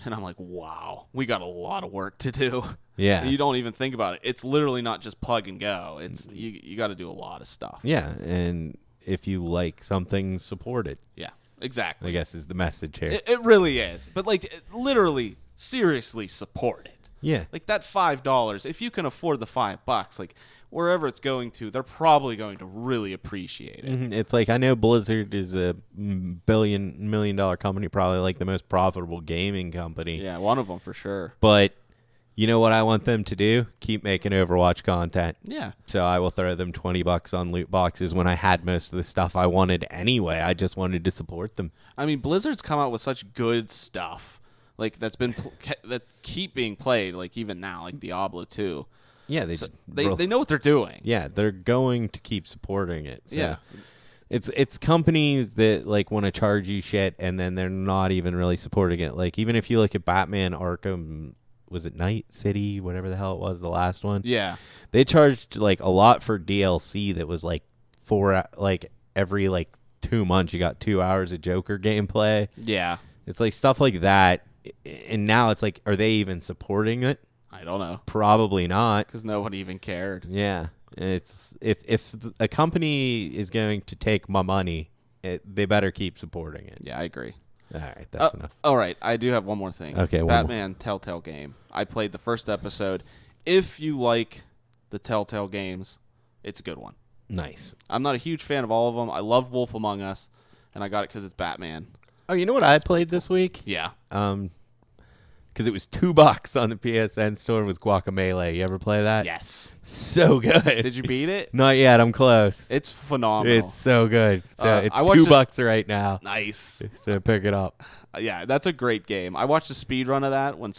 and I'm like, wow, we got a lot of work to do. Yeah. And you don't even think about it. It's literally not just plug and go. It's you got to do a lot of stuff. Yeah. And if you like something, support it. Yeah. Exactly. I guess is the message here. It really is. But like literally, seriously support it. Yeah. Like that $5, if you can afford the $5, like wherever it's going to, they're probably going to really appreciate it. It's like I know Blizzard is a $1 million company, probably like the most profitable gaming company. Yeah, one of them for sure. But you know what I want them to do? Keep making Overwatch content. Yeah. So I will throw them $20 on loot boxes when I had most of the stuff I wanted anyway. I just wanted to support them. I mean, Blizzard's come out with such good stuff, like that's been that keep being played, like even now, like Diablo 2. Yeah, they know what they're doing. Yeah, they're going to keep supporting it. So yeah. It's companies that like want to charge you shit and then they're not even really supporting it. Like even if you look at Batman Arkham, was it Night City, whatever the hell it was, the last one? Yeah. They charged like a lot for DLC that was like every like 2 months you got 2 hours of Joker gameplay. Yeah. It's like stuff like that. And now it's like, are they even supporting it? I don't know. Probably not, because nobody even cared. Yeah, it's if a company is going to take my money, they better keep supporting it. Yeah, I agree. All right, that's enough. All right, I do have one more thing. Okay, Batman Telltale game. I played the first episode. If you like the Telltale games, it's a good one. Nice. I'm not a huge fan of all of them. I love Wolf Among Us, and I got it because it's Batman. Oh, you know what I played this week? Yeah. Because it was $2 on the PSN store was Guacamelee. You ever play that? Yes. So good. Did you beat it? Not yet. I'm close. It's phenomenal. It's so good. So it's $2 right now. Nice. So pick it up. Yeah, that's a great game. I watched a speed run of that when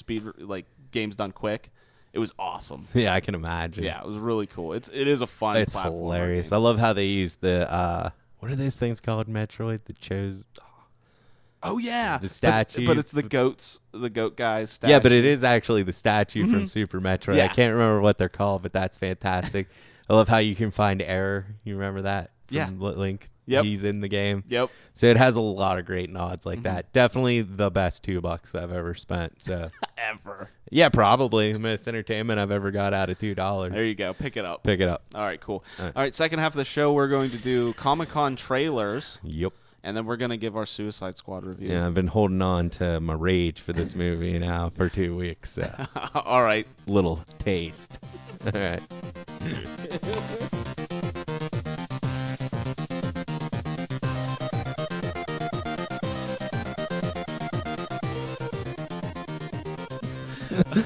games done quick. It was awesome. Yeah, I can imagine. Yeah, it was really cool. It is a fun. It's hilarious. Game. I love how they use the what are those things called? Metroid. The chose. Oh yeah, the statue. But it's the goat guy's statue. Yeah, but it is actually the statue from Super Metroid. Yeah. I can't remember what they're called, but that's fantastic. I love how you can find error. You remember that? From Link. Yep. He's in the game. Yep. So it has a lot of great nods like that. Definitely the best $2 I've ever spent. So ever. Yeah, probably the most entertainment I've ever got out of $2. There you go. Pick it up. Pick it up. All right, cool. All right, second half of the show, we're going to do Comic-Con trailers. Yep. And then we're going to give our Suicide Squad review. Yeah, I've been holding on to my rage for this movie now for 2 weeks. So. All right. Little taste. All right.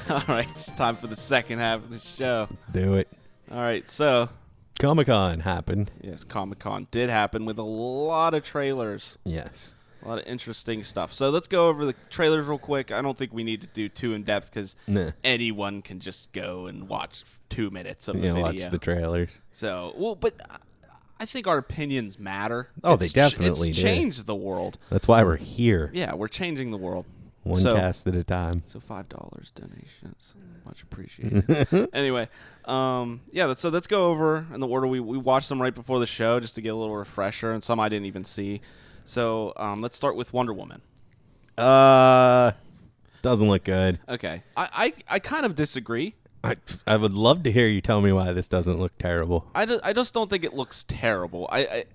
All right, it's time for the second half of the show. Let's do it. All right, so Comic-Con happened. Yes, Comic-Con did happen with a lot of trailers. Yes. A lot of interesting stuff. So let's go over the trailers real quick. I don't think we need to do too in-depth because anyone can just go and watch 2 minutes of the video. Watch the trailers. So, but I think our opinions matter. Oh, they definitely it's do. Changed the world. That's why we're here. Yeah, we're changing the world. One cast at a time. So $5 donations, much appreciated. Anyway, yeah. So let's go over in the order we watched them right before the show just to get a little refresher, and some I didn't even see. So let's start with Wonder Woman. Doesn't look good. Okay, I kind of disagree. I would love to hear you tell me why this doesn't look terrible. I just don't think it looks terrible. I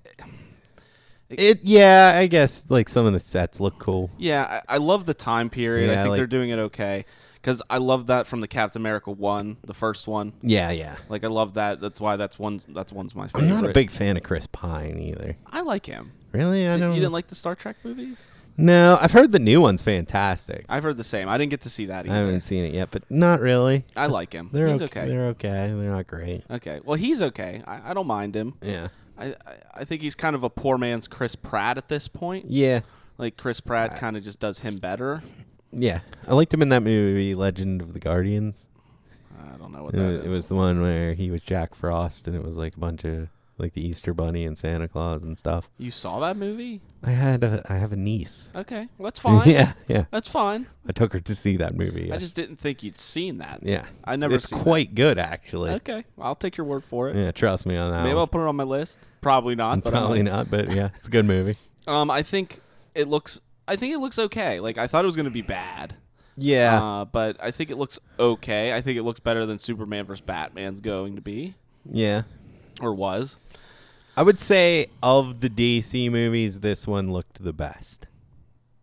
guess like some of the sets look cool. Yeah, I love the time period. Yeah, I think they're doing it okay. Because I love that from the Captain America 1, the first one. Yeah. Like I love that. That's why that's one's my favorite. I'm not a big fan of Chris Pine either. I like him. Really? You didn't like the Star Trek movies? No, I've heard the new one's fantastic. I've heard the same. I didn't get to see that either. I haven't seen it yet, but not really. I like him. He's okay. They're okay. They're not great. Okay. Well, he's okay. I don't mind him. Yeah. I think he's kind of a poor man's Chris Pratt at this point. Yeah. Like Chris Pratt kind of just does him better. Yeah. I liked him in that movie, Legend of the Guardians. I don't know what that is. It was the one where he was Jack Frost, and it was like a bunch of like the Easter Bunny and Santa Claus and stuff. You saw that movie? I have a niece. Okay, well, that's fine. yeah, that's fine. I took her to see that movie. I just didn't think you'd seen that. Yeah, I never. It's quite good, actually. Okay, I'll take your word for it. Yeah, trust me on that. Maybe I'll put it on my list. Probably not. But probably not. But yeah, it's a good movie. I think it looks okay. Like I thought it was going to be bad. Yeah. But I think it looks okay. I think it looks better than Superman vs. Batman's going to be. Yeah. Or was. I would say of the DC movies, this one looked the best.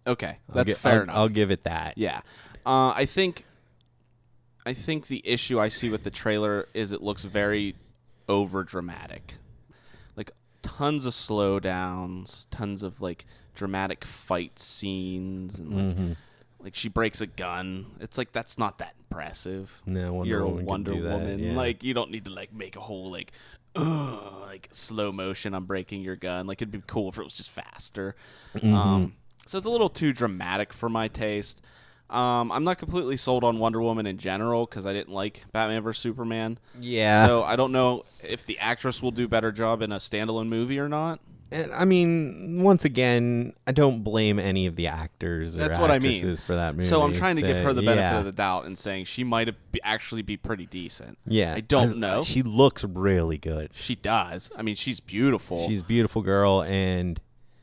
Okay, that's fair enough. I'll give it that. Yeah, I think the issue I see with the trailer is it looks very over dramatic, like tons of slowdowns, tons of like dramatic fight scenes, and like, like she breaks a gun. It's like that's not that impressive. No, you're a Wonder Woman. Yeah. Like you don't need to like make a whole like slow motion on breaking your gun. Like it'd be cool if it was just faster. So it's a little too dramatic for my taste. I'm not completely sold on Wonder Woman in general because I didn't like Batman vs. Superman. Yeah. So I don't know if the actress will do a better job in a standalone movie or not. And I mean, once again, I don't blame any of the actors or That's what I actresses mean. for that movie. So I'm trying to give her the benefit yeah. of the doubt and saying she might actually be pretty decent. Yeah. I don't know. She looks really good. She does. I mean, she's beautiful. She's a beautiful girl, and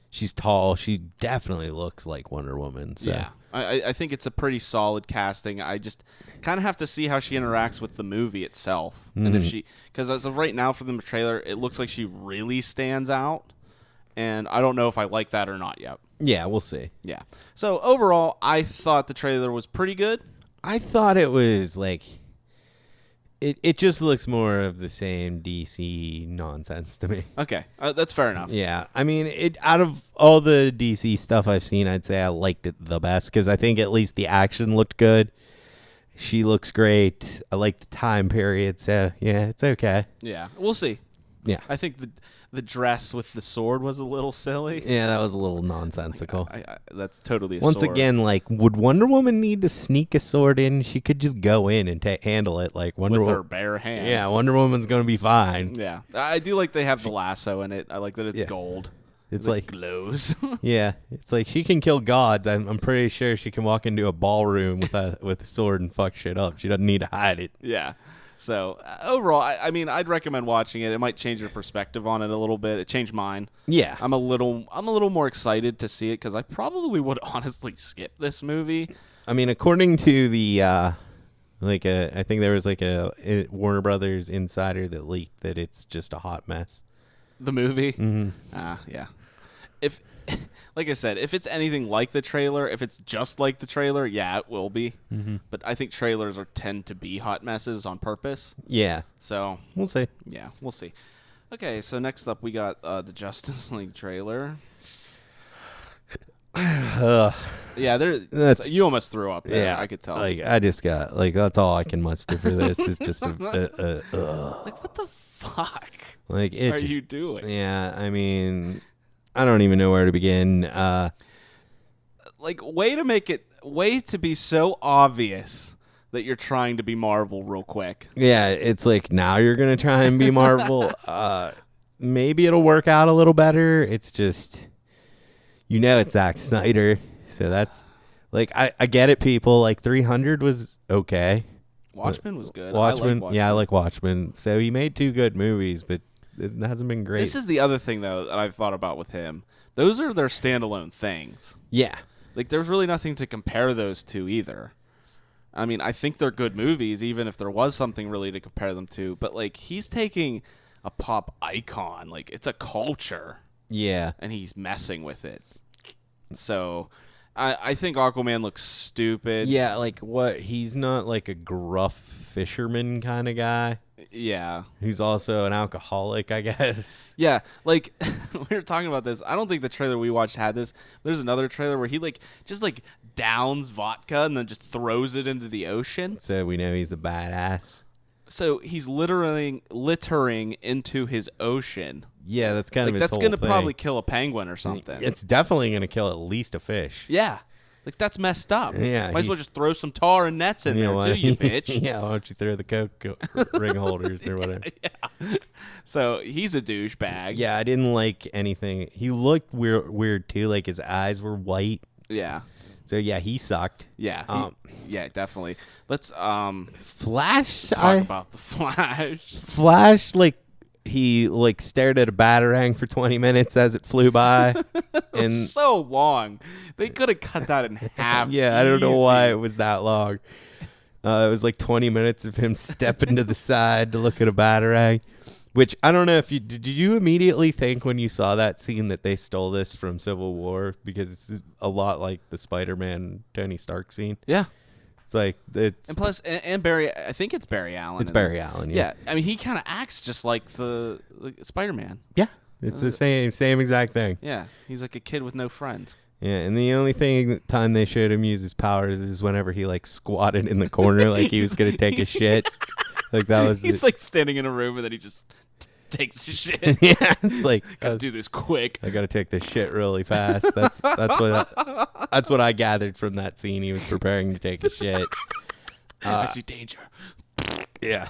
she's tall. She definitely looks like Wonder Woman. So. Yeah. I think it's a pretty solid casting. I just kind of have to see how she interacts with the movie itself. And if because as of right now for the trailer, it looks like she really stands out. And I don't know if I like that or not yet. Yeah, we'll see. Yeah. So overall, I thought the trailer was pretty good. I thought it was like... It just looks more of the same DC nonsense to me. Okay, that's fair enough. Yeah, I mean, out of all the DC stuff I've seen, I'd say I liked it the best because I think at least the action looked good. She looks great. I like the time period, so yeah, it's okay. Yeah, we'll see. Yeah, I think the dress with the sword was a little silly. Yeah, that was a little nonsensical. That's totally a Once sword. again, like, would Wonder Woman need to sneak a sword in? She could just go in and handle it like Wonder Woman. With her bare hands. Yeah, Wonder Woman's going to be fine. Yeah. I do like they have the lasso in it. I like that it's gold. It's it like glows. Yeah, it's like she can kill gods. I'm pretty sure she can walk into a ballroom with a sword and fuck shit up. She doesn't need to hide it. Yeah. So overall, I mean, I'd recommend watching it. It might change your perspective on it a little bit. It changed mine. Yeah, I'm a little more excited to see it because I probably would honestly skip this movie. I mean, according to the I think there was like a Warner Brothers insider that leaked that it's just a hot mess. The movie. Mm-hmm. Yeah. If like I said, if it's anything like the trailer, if it's just like the trailer, yeah, it will be. Mm-hmm. But I think trailers tend to be hot messes on purpose. Yeah. So we'll see. Yeah, we'll see. Okay, so next up we got the Justice League trailer. Yeah, you almost threw up there. Yeah, I could tell. Like I just got that's all I can muster for this is just like what the fuck? Like are you doing? Yeah, I mean, I don't even know where to begin. Way to be so obvious that you're trying to be Marvel real quick. Yeah, it's like now you're gonna try and be Marvel. Maybe it'll work out a little better. It's just, it's Zack Snyder, so that's like I get it. People, like 300 was okay. Watchmen was good. Watchmen. Yeah, I like Watchmen. So he made 2 good movies, but it hasn't been great. This is the other thing though that I've thought about with him. Those are their standalone things. Yeah. Like there's really nothing to compare those to either. I mean, I think they're good movies, even if there was something really to compare them to. But like he's taking a pop icon, like it's a culture. Yeah. And he's messing with it. So I think Aquaman looks stupid. Yeah, like what? He's not like a gruff fisherman kind of guy. Yeah. He's also an alcoholic, I guess. Yeah, like we were talking about this. I don't think the trailer we watched had this. There's another trailer where he just downs vodka and then just throws it into the ocean. So we know he's a badass. So he's littering into his ocean. Yeah, that's kind of his that's whole gonna thing. Probably kill a penguin or something. It's definitely gonna kill at least a fish. Yeah. Like, that's messed up. Yeah. Might as well just throw some tar and nets in there, too, you bitch. Yeah, why don't you throw the Coke ring holders or whatever. Yeah. So, he's a douchebag. Yeah, I didn't like anything. He looked weird, too. Like, his eyes were white. Yeah. So, yeah, he sucked. Yeah. Yeah, definitely. Let's Flash? talk about the Flash. Flash, he stared at a batarang for 20 minutes as it flew by. And so long. They could have cut that in half. Yeah, I don't know why it was that long. It was 20 minutes of him stepping to the side to look at a batarang. Which I don't know if did you immediately think when you saw that scene that they stole this from Civil War, because it's a lot like the Spider-Man Tony Stark scene. Yeah. It's and plus and Barry, I think it's Barry Allen. It's Barry Allen. Yeah. I mean, he kind of acts just like the Spider-Man. Yeah, it's the same exact thing. Yeah, he's like a kid with no friends. Yeah, and the only time they showed him use his powers is whenever he squatted in the corner like he was gonna take a shit. That was. He's standing in a room and then he just takes a shit. Yeah, it's gotta do this quick. I gotta take this shit really fast. That's what I gathered from that scene. He was preparing to take a shit. I see danger. Yeah.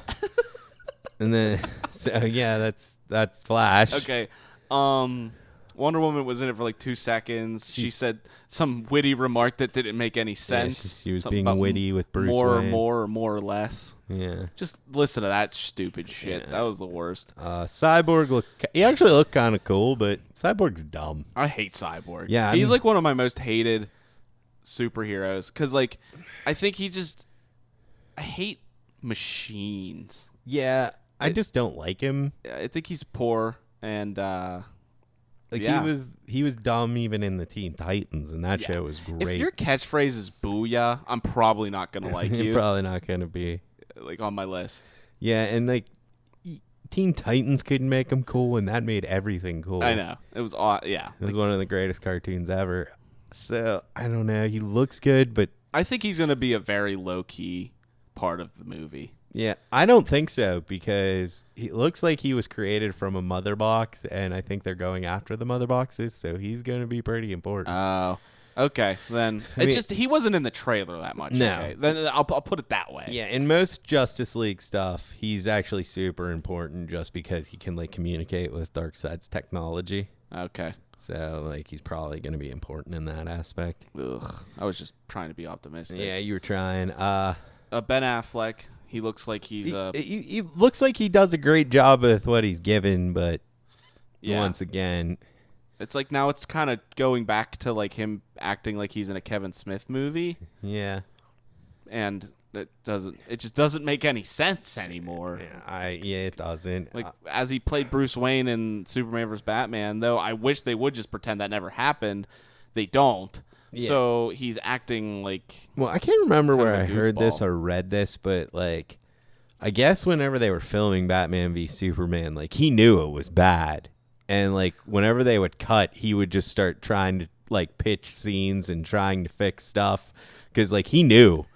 And then that's Flash. Okay. Wonder Woman was in it for 2 seconds. She said some witty remark that didn't make any sense. Yeah, she was being witty with Bruce Wayne. More or less. Yeah. Just listen to that stupid shit. Yeah. That was the worst. Cyborg he actually looked kind of cool, but Cyborg's dumb. I hate Cyborg. Yeah. He's one of my most hated superheroes because, like, I think I hate machines. Yeah, I just don't like him. I think he's poor and he was dumb even in the Teen Titans, and that show was great. If your catchphrase is "booyah," I'm probably not gonna like you. You're probably not gonna be like on my list. Yeah, and like Teen Titans couldn't make him cool, and that made everything cool. I know it was yeah. It was one of the greatest cartoons ever. So I don't know. He looks good, but I think he's gonna be a very low key part of the movie. Yeah, I don't think so because it looks like he was created from a mother box, and I think they're going after the mother boxes, so he's going to be pretty important. Oh, okay. Then he wasn't in the trailer that much. No. Okay. Then I'll put it that way. Yeah, in most Justice League stuff, he's actually super important just because he can like communicate with Darkseid's technology. Okay. So like he's probably going to be important in that aspect. Ugh, I was just trying to be optimistic. Yeah, you were trying. Ben Affleck. He looks like he's he looks like he does a great job with what he's given, but once again, it's like now it's kind of going back to like him acting like he's in a Kevin Smith movie. Yeah, and it just doesn't make any sense anymore. It doesn't. Like as he played Bruce Wayne in Superman vs. Batman, though I wish they would just pretend that never happened. They don't. Yeah. So he's acting like... Well, I can't remember where I heard this or read this, but like, I guess whenever they were filming Batman v Superman, like he knew it was bad. And like whenever they would cut, he would just start trying to like pitch scenes and trying to fix stuff because like he knew.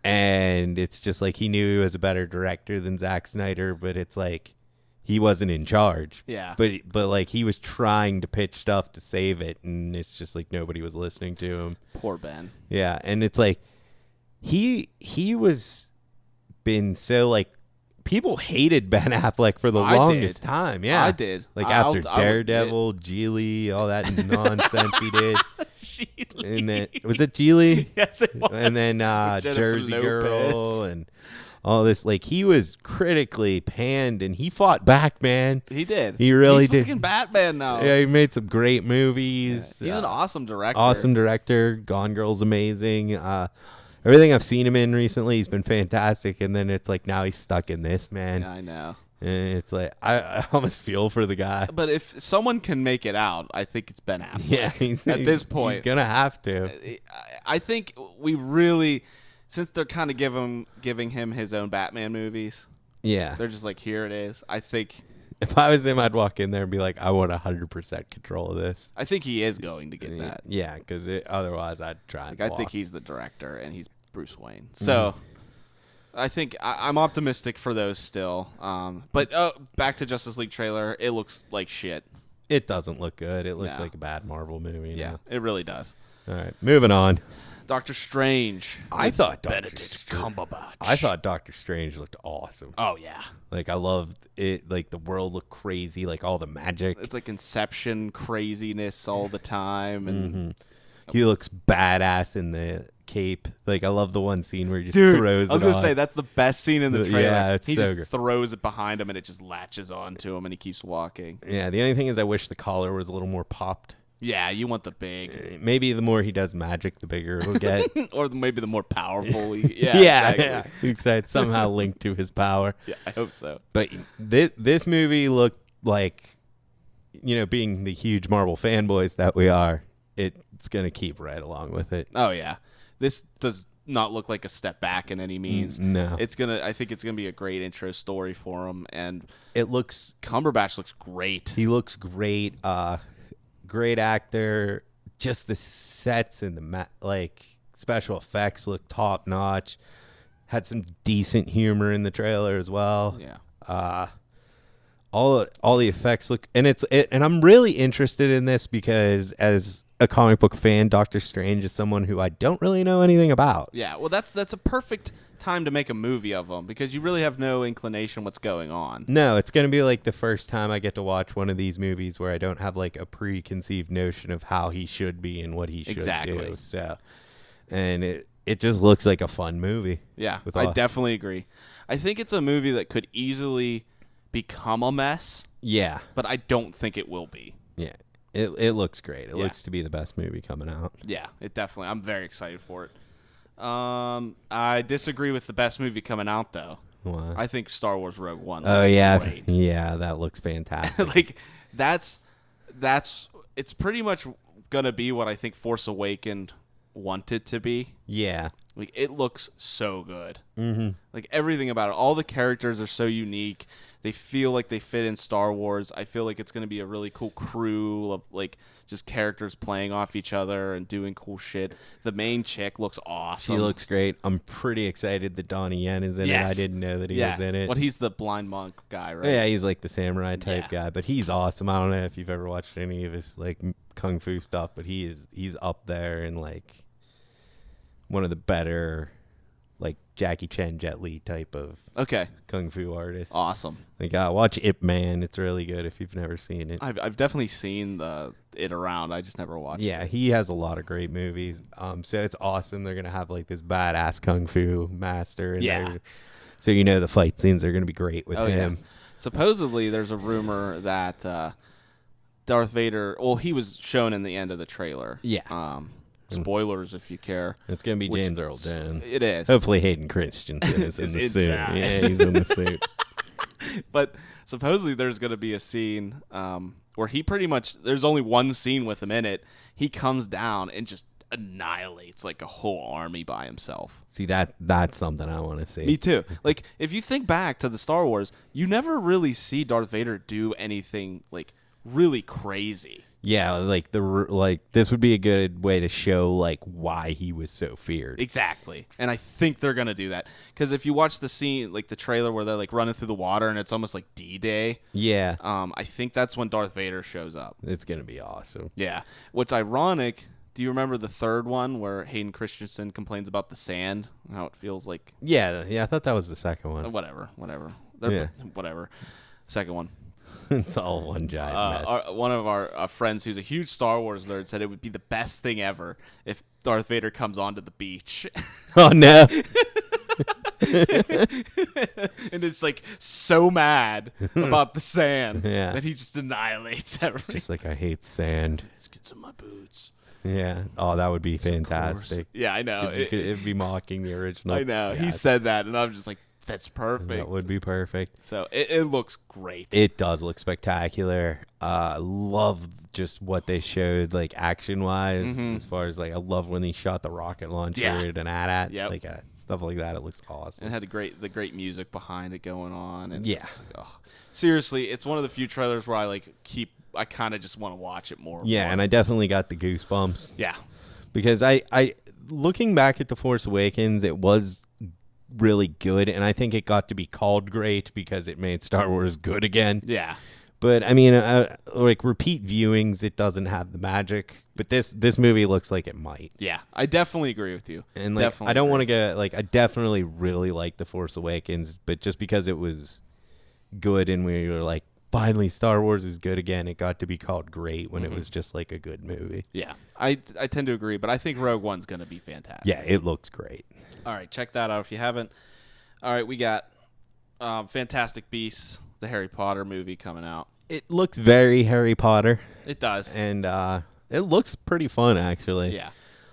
And it's just like he knew he was a better director than Zack Snyder, but it's like he wasn't in charge. Yeah. But like he was trying to pitch stuff to save it, and it's just like nobody was listening to him. Poor Ben. Yeah, and it's like he was been so like people hated Ben Affleck for the longest time. Yeah. I did. Like after Daredevil, Geely, all that nonsense he did. Geely. And then was it Geely? Yes, it was. And then Jersey Lopez. Girl and all this. Like he was critically panned, and he fought back, man. He did. He really did. He's freaking Batman now. Yeah, he made some great movies. Yeah. He's an awesome director. Awesome director. Gone Girl's amazing. Everything I've seen him in recently, he's been fantastic. And then it's like now he's stuck in this, man. Yeah, I know. And it's like I almost feel for the guy. But if someone can make it out, I think it's Ben Affleck. Yeah, at this point, he's gonna have to. I think we really, since they're kind of giving him his own Batman movies. Yeah, they're just like, here it is. I think if I was him, I'd walk in there and be like, I want 100% control of this. I think he is going to get that. Yeah, because otherwise I'd try. I think he's the director and he's Bruce Wayne. So. I think I'm optimistic for those still. But back to Justice League trailer, it looks like shit. It doesn't look good. It looks like a bad Marvel movie. Yeah, it really does. All right, moving on. Doctor Strange. I thought Benedict Cumberbatch. I thought Doctor Strange looked awesome. Oh yeah. Like I loved it. Like the world looked crazy. Like all the magic. It's like Inception craziness all the time, and he looks badass in the cape. Like I love the one scene where he just throws it. I was gonna say that's the best scene in the trailer. Yeah, it's he so just good. Throws it behind him and it just latches onto him and he keeps walking. Yeah, the only thing is I wish the collar was a little more popped. Yeah, you want the big. Maybe the more he does magic, the bigger it'll get. Or maybe the more powerful. Yeah. It's somehow linked to his power. Yeah, I hope so. But this movie looked like, being the huge Marvel fanboys that we are, it's gonna keep right along with it. Oh yeah. This does not look like a step back in any means. No. I think it's gonna be a great intro story for him, and Cumberbatch looks great. He looks great. Great actor. Just the sets and the special effects look top notch. Had some decent humor in the trailer as well. Yeah. All the effects look, and and I'm really interested in this because as a comic book fan, Doctor Strange is someone who I don't really know anything about. Yeah, well, that's a perfect time to make a movie of him because you really have no inclination what's going on. No, it's going to be like the first time I get to watch one of these movies where I don't have like a preconceived notion of how he should be and what he should do. So, and it just looks like a fun movie. Yeah, I definitely agree. I think it's a movie that could easily become a mess. Yeah. But I don't think it will be. Yeah. It looks great. It looks to be the best movie coming out. Yeah, it definitely. I'm very excited for it. I disagree with the best movie coming out though. What? I think Star Wars Rogue One. Oh yeah, great. yeah, that looks fantastic. Like that's it's pretty much gonna be what I think Force Awakens wanted to be. Yeah. Like it looks so good. Mm-hmm. Like everything about it. All the characters are so unique. They feel like they fit in Star Wars. I feel like it's going to be a really cool crew of like just characters playing off each other and doing cool shit. The main chick looks awesome. She looks great. I'm pretty excited that Donnie Yen is in it. I didn't know that he was in it. Well, he's the blind monk guy, right? Yeah, he's like the samurai type guy, but he's awesome. I don't know if you've ever watched any of his like kung fu stuff, but he's up there and like one of the better like Jackie Chan, Jet Li type of kung fu artists. Awesome. Like watch Ip Man. It's really good if you've never seen it. I've definitely seen it around. I just never watched it. Yeah, he has a lot of great movies. So it's awesome. They're gonna have like this badass kung fu master. And so the fight scenes are gonna be great with him. Yeah. Supposedly, there's a rumor that Darth Vader. Well, he was shown in the end of the trailer. Yeah. Spoilers if you care. It's going to be James Earl Jones. It is. Hopefully Hayden Christensen is in the suit. Yeah, he's in the suit. But supposedly there's going to be a scene where he pretty much, there's only one scene with him in it. He comes down and just annihilates like a whole army by himself. See, that's something I want to see. Me too. Like if you think back to the Star Wars, you never really see Darth Vader do anything like really crazy. Yeah, like this would be a good way to show like why he was so feared. Exactly, and I think they're gonna do that because if you watch the scene, like the trailer where they're like running through the water and it's almost like D-Day. Yeah. I think that's when Darth Vader shows up. It's gonna be awesome. Yeah. What's ironic? Do you remember the third one where Hayden Christensen complains about the sand, how it feels like? Yeah. I thought that was the second one. Whatever. Whatever. Second one. It's all one giant mess. One of our friends who's a huge Star Wars nerd said it would be the best thing ever if Darth Vader comes onto the beach. Oh, no. And it's like so mad about the sand that he just annihilates everything. It's just like, I hate sand. Let's get some of my boots. Yeah. Oh, that would be fantastic. Yeah, I know. It'd be mocking the original. I know. He said that, and I'm just like, that's perfect. That would be perfect. So it looks great. It does look spectacular. Love just what they showed, like action wise. As far as like, I love when he shot the rocket launcher at an AT-AT, like stuff like that. It looks awesome. And it had the great music behind it going on. And yeah, seriously, it's one of the few trailers where I kind of just want to watch it more. Yeah, and I definitely got the goosebumps. Yeah, because I looking back at The Force Awakens, it was really good, and I think it got to be called great because it made Star Wars good again. Yeah, but I mean, like repeat viewings, it doesn't have the magic. But this movie looks like it might. Yeah, I definitely agree with you. And like, I don't want to get like, I definitely really like The Force Awakens, but just because it was good and we were like, finally Star Wars is good again, it got to be called great when it was just like a good movie. Yeah, I tend to agree, but I think Rogue One's going to be fantastic. Yeah, it looks great. All right, check that out if you haven't. All right, we got Fantastic Beasts, the Harry Potter movie coming out. It looks very Harry Potter. It does. And it looks pretty fun, actually. Yeah.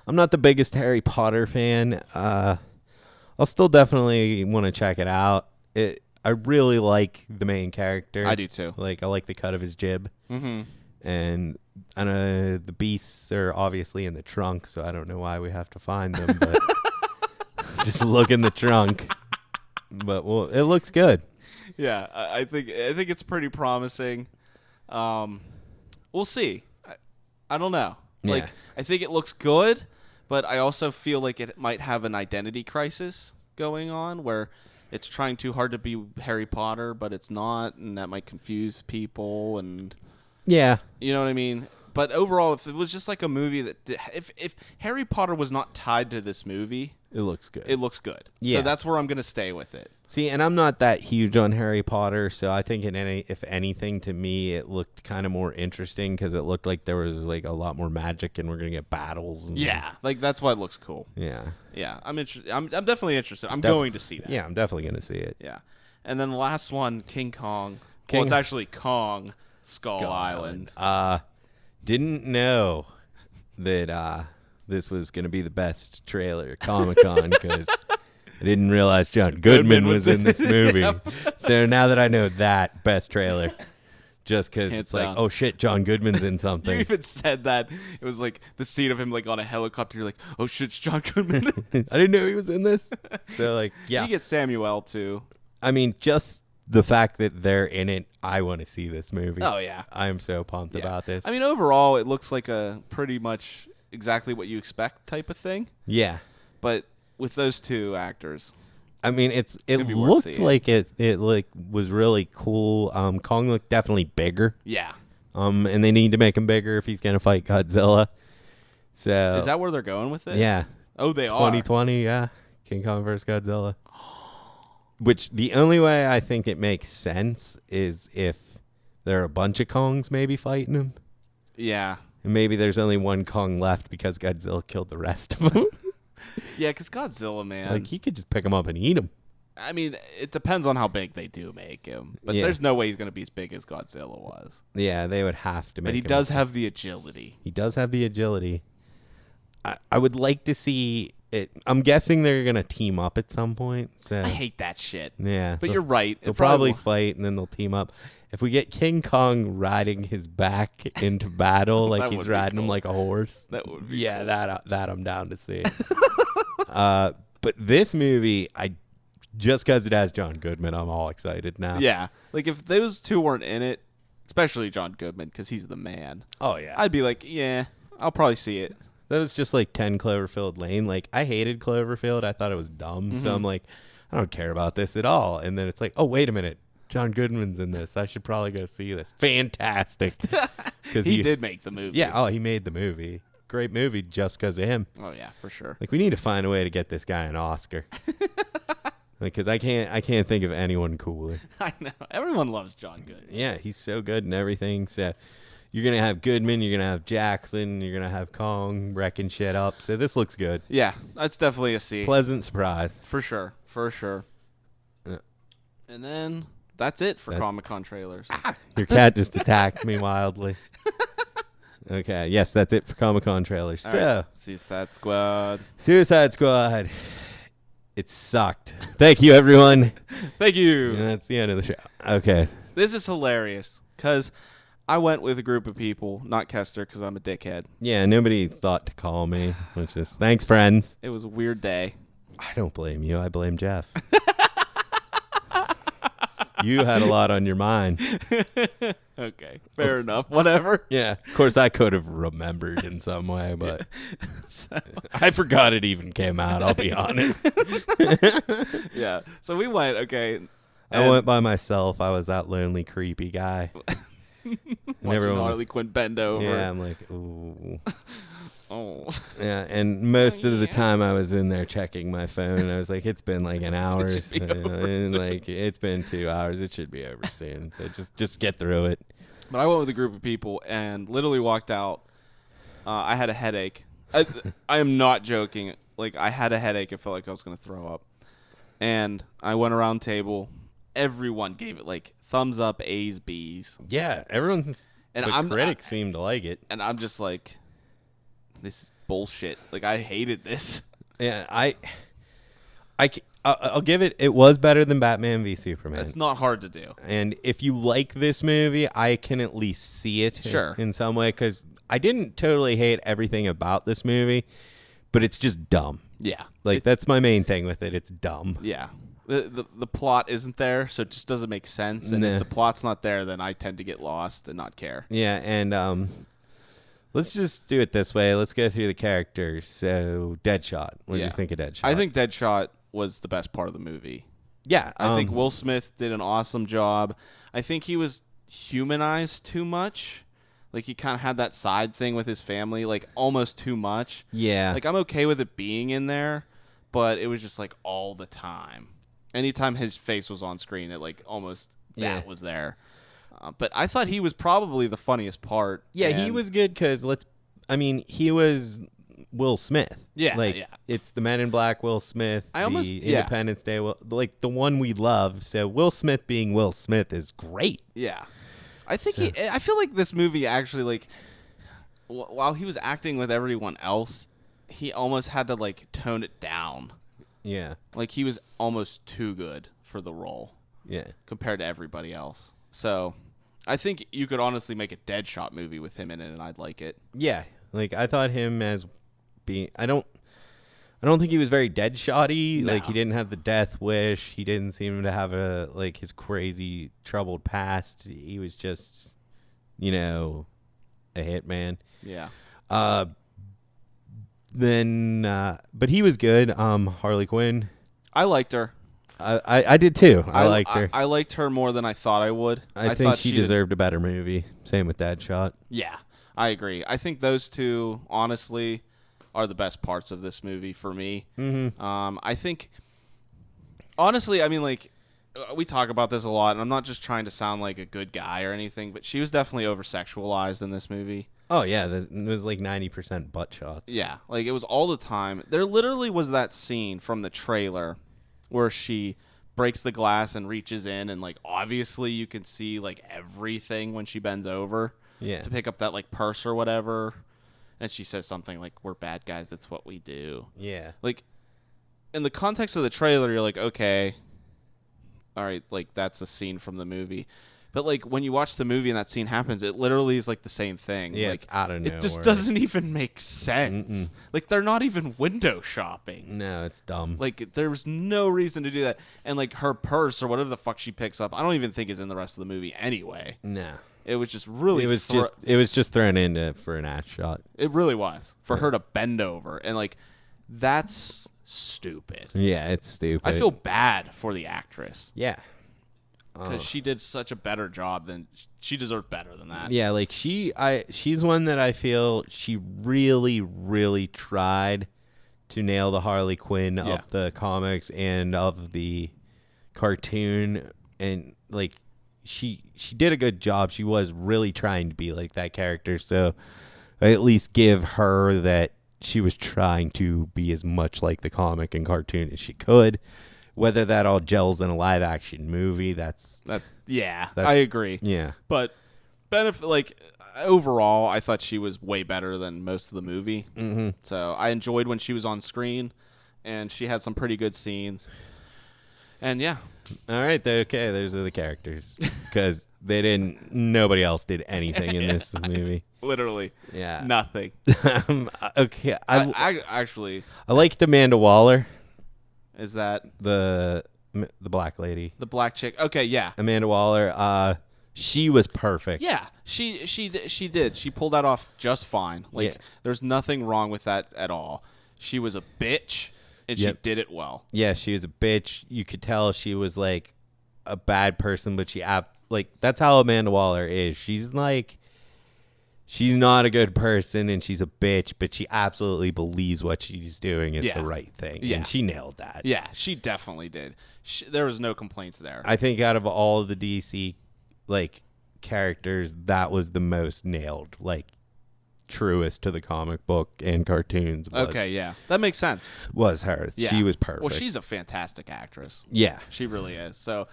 I'm not the biggest Harry Potter fan. I'll still definitely want to check it out. I really like the main character. I do too. Like, I like the cut of his jib. Mm-hmm. And I know the beasts are obviously in the trunk, so I don't know why we have to find them, but just look in the trunk. But it looks good. Yeah, I think it's pretty promising. We'll see. I don't know. Like, I think it looks good, but I also feel like it might have an identity crisis going on where it's trying too hard to be Harry Potter, but it's not, and that might confuse people. And yeah, you know what I mean. But overall, if it was just like a movie if Harry Potter was not tied to this movie, it looks good. It looks good. Yeah. So that's where I'm going to stay with it. See, and I'm not that huge on Harry Potter, so I think if anything, to me, it looked kind of more interesting because it looked like there was like a lot more magic and we're going to get battles. Yeah, like that's why it looks cool. Yeah. Yeah, I'm interested. I'm definitely interested. I'm going to see that. Yeah, I'm definitely going to see it. Yeah. And then the last one, King Kong. Well, it's actually Kong Skull Island. didn't know that this was going to be the best trailer at Comic-Con because I didn't realize John Goodman was in this movie. Yep. So now that I know that, best trailer. Just because it's like, oh shit, John Goodman's in something. You even said that. It was like the scene of him like on a helicopter. You're like, oh shit, it's John Goodman. I didn't know he was in this. So like, yeah. You get Samuel too. I mean, just the fact that they're in it, I want to see this movie. Oh yeah. I am so pumped about this. I mean, overall, it looks like a pretty much exactly what you expect type of thing. Yeah. But with those two actors. I mean, it looked like it like was really cool. Kong looked definitely bigger. Yeah. And they need to make him bigger if he's gonna fight Godzilla. So is that where they're going with it? Yeah. Oh, they 2020, yeah. King Kong vs. Godzilla. Which the only way I think it makes sense is if there are a bunch of Kongs maybe fighting him. Yeah. And maybe there's only one Kong left because Godzilla killed the rest of them. Yeah, because Godzilla, man. Like, he could just pick him up and eat him. I mean, it depends on how big they do make him. But there's no way he's going to be as big as Godzilla was. Yeah, they would have to make him. But he does have the agility. He does have the agility. I would like to see it. I'm guessing they're going to team up at some point. So. I hate that shit. Yeah. But you're right. They'll probably fight, and then they'll team up. If we get King Kong riding his back into battle, like he's riding him like a horse, that would be cool. that I'm down to see. But this movie, just because it has John Goodman, I'm all excited now. Yeah, like if those two weren't in it, especially John Goodman, because he's the man. Oh yeah, I'd be like, yeah, I'll probably see it. That was just like 10 Cloverfield Lane. Like, I hated Cloverfield. I thought it was dumb. So I'm like, I don't care about this at all. And then it's like, oh, wait a minute. John Goodman's in this. I should probably go see this. Fantastic. Because he did make the movie. Yeah. Oh, he made the movie. Great movie just because of him. Oh, yeah, for sure. Like, we need to find a way to get this guy an Oscar. Because I can't think of anyone cooler. I know. Everyone loves John Goodman. Yeah, he's so good and everything. So you're going to have Goodman. You're going to have Jackson. You're going to have Kong wrecking shit up. So this looks good. Yeah, that's definitely a C. Pleasant surprise. For sure. For sure. And then that's it for Comic-Con trailers. Your cat just attacked me wildly. Okay, yes, that's it for Comic-Con trailers. All so, right. Suicide Squad. Suicide Squad. It sucked. Thank you, everyone. Thank you. And that's the end of the show. Okay. This is hilarious because I went with a group of people, not Kester because I'm a dickhead. Yeah, nobody thought to call me, which is thanks, friends. It was a weird day. I don't blame you. I blame Jeff. You had a lot on your mind. Okay, fair enough. Whatever. Yeah, of course I could have remembered in some way, but I forgot it even came out, I'll be honest. Yeah, so we went, okay. I went by myself. I was that lonely, creepy guy. Watching Harley Quinn bend over. Yeah, I'm like, ooh. Oh. Yeah, and most of the time I was in there checking my phone. I was like, it's been like an hour. And like, it's been 2 hours. It should be over soon. So just get through it. But I went with a group of people and literally walked out. I had a headache. I am not joking. Like, I had a headache. I felt like I was going to throw up. And I went around table. Everyone gave it like thumbs up, A's, B's. Yeah, everyone's. And the critics seemed to like it. And I'm just like, this is bullshit. Like, I hated this. Yeah, I'll give it. It was better than Batman v Superman. It's not hard to do. And if you like this movie, I can at least see it in some way, because I didn't totally hate everything about this movie, but it's just dumb. Yeah, like that's my main thing with it. It's dumb. Yeah, the plot isn't there, so it just doesn't make sense. And if the plot's not there, then I tend to get lost and not care. Yeah, and let's just do it this way. Let's go through the characters. So, Deadshot. What do you think of Deadshot? I think Deadshot was the best part of the movie. Yeah. I think Will Smith did an awesome job. I think he was humanized too much. Like, he kind of had that side thing with his family, like, almost too much. Yeah. Like, I'm okay with it being in there, but it was just, like, all the time. Anytime his face was on screen, it, like, almost that was there. But I thought he was probably the funniest part. Yeah, he was good because he was Will Smith. Yeah, like it's the Men in Black Will Smith, the Independence Day, like the one we love. So Will Smith being Will Smith is great. Yeah, I think I feel like this movie actually, like, while he was acting with everyone else, he almost had to like tone it down. Yeah. Like he was almost too good for the role. Yeah. Compared to everybody else. So I think you could honestly make a Deadshot movie with him in it, and I'd like it. Yeah. Like I thought him as being. I don't think he was very Deadshot-y. No. Like he didn't have the death wish. He didn't seem to have his crazy troubled past. He was just, a hitman. Yeah. But he was good. Harley Quinn. I liked her. I did too. I liked her. I liked her more than I thought I would. I think she deserved a better movie. Same with Deadshot. Yeah, I agree. I think those two, honestly, are the best parts of this movie for me. Mm-hmm. I think, honestly, I mean, like, we talk about this a lot, and I'm not just trying to sound like a good guy or anything, but she was definitely over-sexualized in this movie. Oh, yeah. It was like 90% butt shots. Yeah, like, it was all the time. There literally was that scene from the trailer where she breaks the glass and reaches in, and, like, obviously you can see, like, everything when she bends over to pick up that, like, purse or whatever. And she says something like, "We're bad guys, that's what we do." Yeah. Like, in the context of the trailer, you're like, okay, all right, like, that's a scene from the movie. But, like, when you watch the movie and that scene happens, it literally is, like, the same thing. Yeah, like, it's out of nowhere. It just doesn't even make sense. Mm-mm. Like, they're not even window shopping. No, it's dumb. Like, there's no reason to do that. And, like, her purse or whatever the fuck she picks up, I don't even think is in the rest of the movie anyway. No. It was just really... It was just thrown in for an ass shot. It really was. For her to bend over. And, like, that's stupid. Yeah, it's stupid. I feel bad for the actress. Yeah. Because she did such a better job than... She deserved better than that. Yeah, like she's one that I feel she really, really tried to nail the Harley Quinn of the comics and of the cartoon. And, like... She did a good job. She was really trying to be like that character. So I at least give her that she was trying to be as much like the comic and cartoon as she could. Whether that all gels in a live action movie, I agree. Yeah. But overall, I thought she was way better than most of the movie. Mm-hmm. So I enjoyed when she was on screen, and she had some pretty good scenes. And yeah. All right, okay. Those are the characters because nobody else did anything in this movie. Literally, nothing. Okay, I liked Amanda Waller. Is that the black lady, the black chick? Okay, yeah, Amanda Waller. She was perfect. Yeah, she did. She pulled that off just fine. Like, there's nothing wrong with that at all. She was a bitch. And she did it well. Yeah, she was a bitch. You could tell she was like a bad person, but that's how Amanda Waller is. She's like, she's not a good person and she's a bitch, but she absolutely believes what she's doing is the right thing. Yeah. And she nailed that. Yeah, she definitely did. There was no complaints there. I think out of all of the DC characters, that was the most nailed. Truest to the comic book and cartoons okay, yeah. That makes sense. Was her. Yeah. She was perfect. Well, she's a fantastic actress. Yeah. She really is. So,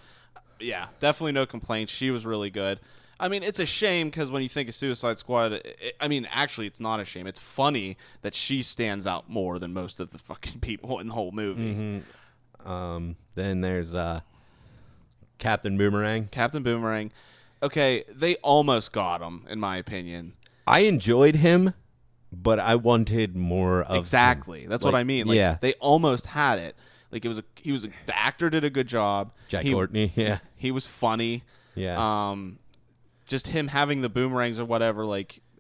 yeah, definitely no complaints. She was really good. I mean, it's a shame because when you think of Suicide Squad, actually, it's not a shame. It's funny that she stands out more than most of the fucking people in the whole movie. Mm-hmm. Then there's Captain Boomerang. Captain Boomerang. Okay, they almost got him, in my opinion. I enjoyed him, but I wanted more of exactly. him. That's what I mean. They almost had it. Like the actor did a good job. Jack Courtney, yeah. He was funny. Yeah. Just him having the boomerangs or whatever,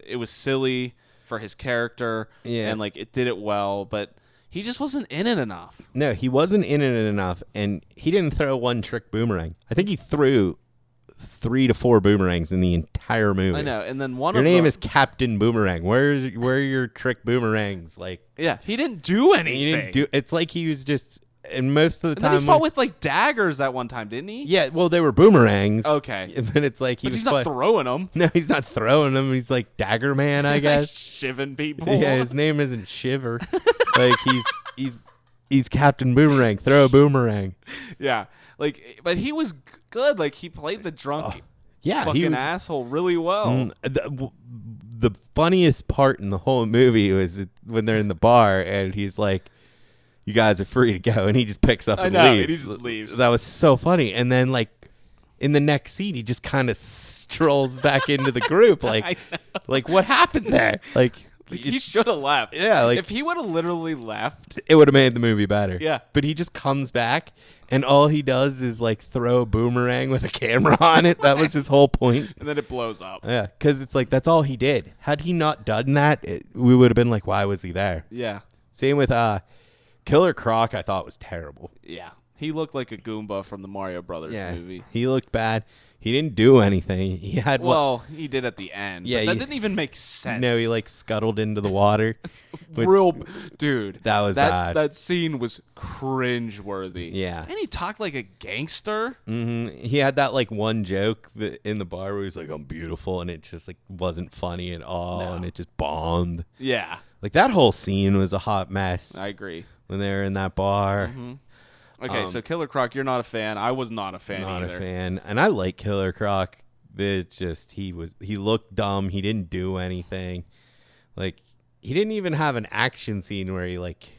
it was silly for his character. Yeah. And it did it well, but he just wasn't in it enough. No, he wasn't in it enough, and he didn't throw one trick boomerang. I think he threw 3 to 4 boomerangs in the entire movie. I know, and then your name is Captain Boomerang. Where are your trick boomerangs? Yeah, he didn't do anything. He didn't do. It's like he was just. And most of the time, then he fought with daggers that one time, didn't he? Yeah, well, they were boomerangs. Okay, but it's like he's not throwing them. No, he's not throwing them. He's like Dagger Man, I guess. Shiving people. Yeah, his name isn't Shiver. He's Captain Boomerang. Throw a boomerang. Yeah. But he was good. He played the drunk fucking asshole really well. the funniest part in the whole movie was when they're in the bar and he's like, "You guys are free to go," and he just picks up and leaves. And he just leaves. That was so funny. And then like in the next scene, he just kind of strolls back into the group. Like what happened there? Like he should have left. Yeah, like if he would have literally left, it would have made the movie better. Yeah. But he just comes back and all he does is like throw a boomerang with a camera on it. That was his whole point. And then it blows up. Yeah, because it's like that's all he did. Had he not done that, we would have been like, why was he there? Yeah. Same with Killer Croc. I thought was terrible. Yeah. He looked like a Goomba from the Mario Brothers movie. He looked bad. He didn't do anything. He had he did at the end. Yeah, but that didn't even make sense. No, he like scuttled into the water. Dude, that was bad. That scene was cringe-worthy. Yeah, and he talked like a gangster. Mm-hmm. He had that like one joke in the bar where he was like, "I'm beautiful," and it just like wasn't funny at all, and it just bombed. Yeah, like that whole scene was a hot mess. I agree. When they were in that bar. Mm-hmm. Okay, so Killer Croc, you're not a fan. I was not a fan either. Not a fan. And I like Killer Croc. It's just he looked dumb. He didn't do anything. Like he didn't even have an action scene where he like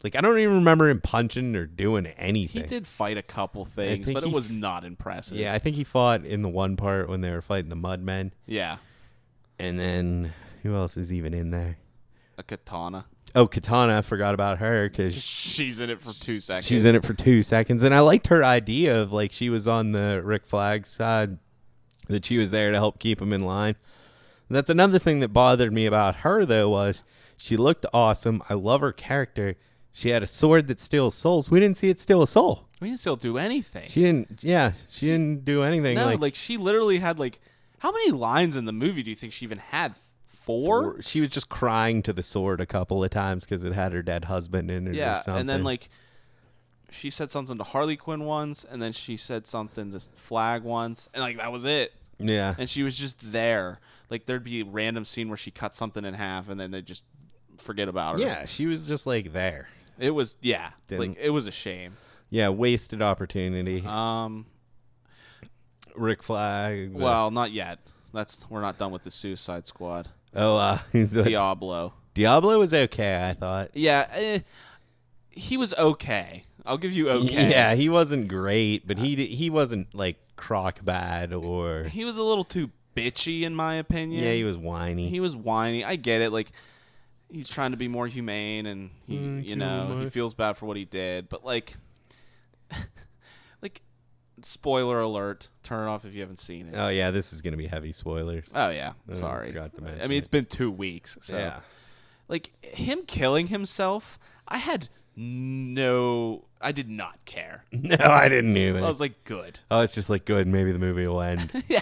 I don't even remember him punching or doing anything. He did fight a couple things, but it was not impressive. Yeah, I think he fought in the one part when they were fighting the Mudmen. Yeah. And then who else is even in there? A Katana. Oh, Katana, I forgot about her because she's in it for 2 seconds. She's in it for 2 seconds. And I liked her idea of like she was on the Rick Flag side, that she was there to help keep him in line. And that's another thing that bothered me about her, though, was she looked awesome. I love her character. She had a sword that steals souls. We didn't see it steal a soul. We didn't still do anything. She didn't do anything. No, like she literally had like, how many lines in the movie do you think she even had? Four? She was just crying to the sword a couple of times because it had her dead husband in it or something. And then like she said something to Harley Quinn once, and then she said something to Flag once, and like that was it. Yeah. And she was just there. Like there'd be a random scene where she cut something in half, and then they'd just forget about her. Yeah, she was just like there. It was like it was a shame. Yeah, wasted opportunity. Rick Flag. Well, not yet. We're not done with the Suicide Squad. Oh, Diablo. Diablo was okay, I thought. Yeah, he was okay. I'll give you okay. Yeah, he wasn't great, but he wasn't like Croc bad or. He was a little too bitchy, in my opinion. Yeah, he was whiny. I get it. Like he's trying to be more humane, and he he feels bad for what he did. But like, spoiler alert. Turn it off if you haven't seen it. Oh yeah, this is gonna be heavy spoilers. Oh yeah, sorry. I forgot to mention. I mean, it's been 2 weeks. So. Yeah. Like him killing himself, I did not care. No, I didn't either. I was like, good. Oh, it's just like good. Maybe the movie will end. Yeah,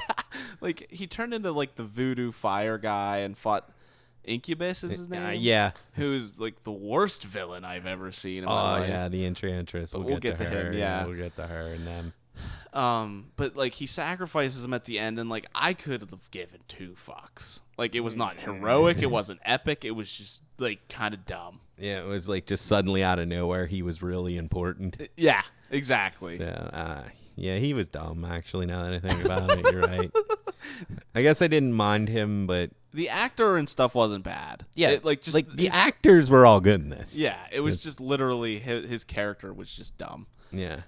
like he turned into like the voodoo fire guy and fought Incubus is his name. Yeah, who's like the worst villain I've ever seen in my life. Oh yeah, the Enchantress. We'll get to her. Him. Yeah, we'll get to her and them. But like he sacrifices him at the end, and like I could have given 2 fucks. Like it was not heroic, it wasn't epic, it was just like kind of dumb. Yeah, it was like just suddenly out of nowhere he was really important. Yeah, exactly. So, yeah, he was dumb. Actually, now that I think about it, you're right. I guess I didn't mind him, but the actor and stuff wasn't bad. Yeah, the actors were all good in this. Yeah, it was just literally his character was just dumb. Yeah.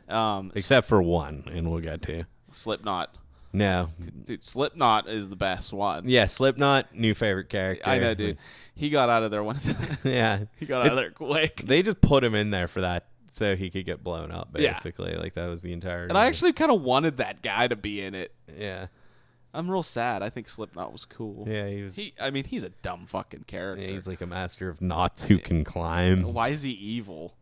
Except for one, and we'll get to Slipknot. No, dude, Slipknot is the best one. Yeah, Slipknot, new favorite character. I know, dude. He got out of there yeah, he got out of there quick. They just put him in there for that, so he could get blown up. Basically, like that was the entire. And I actually kind of wanted that guy to be in it. Yeah. I'm real sad. I think Slipknot was cool. Yeah, he was. I mean, he's a dumb fucking character. Yeah, he's like a master of knots who can climb. Why is he evil?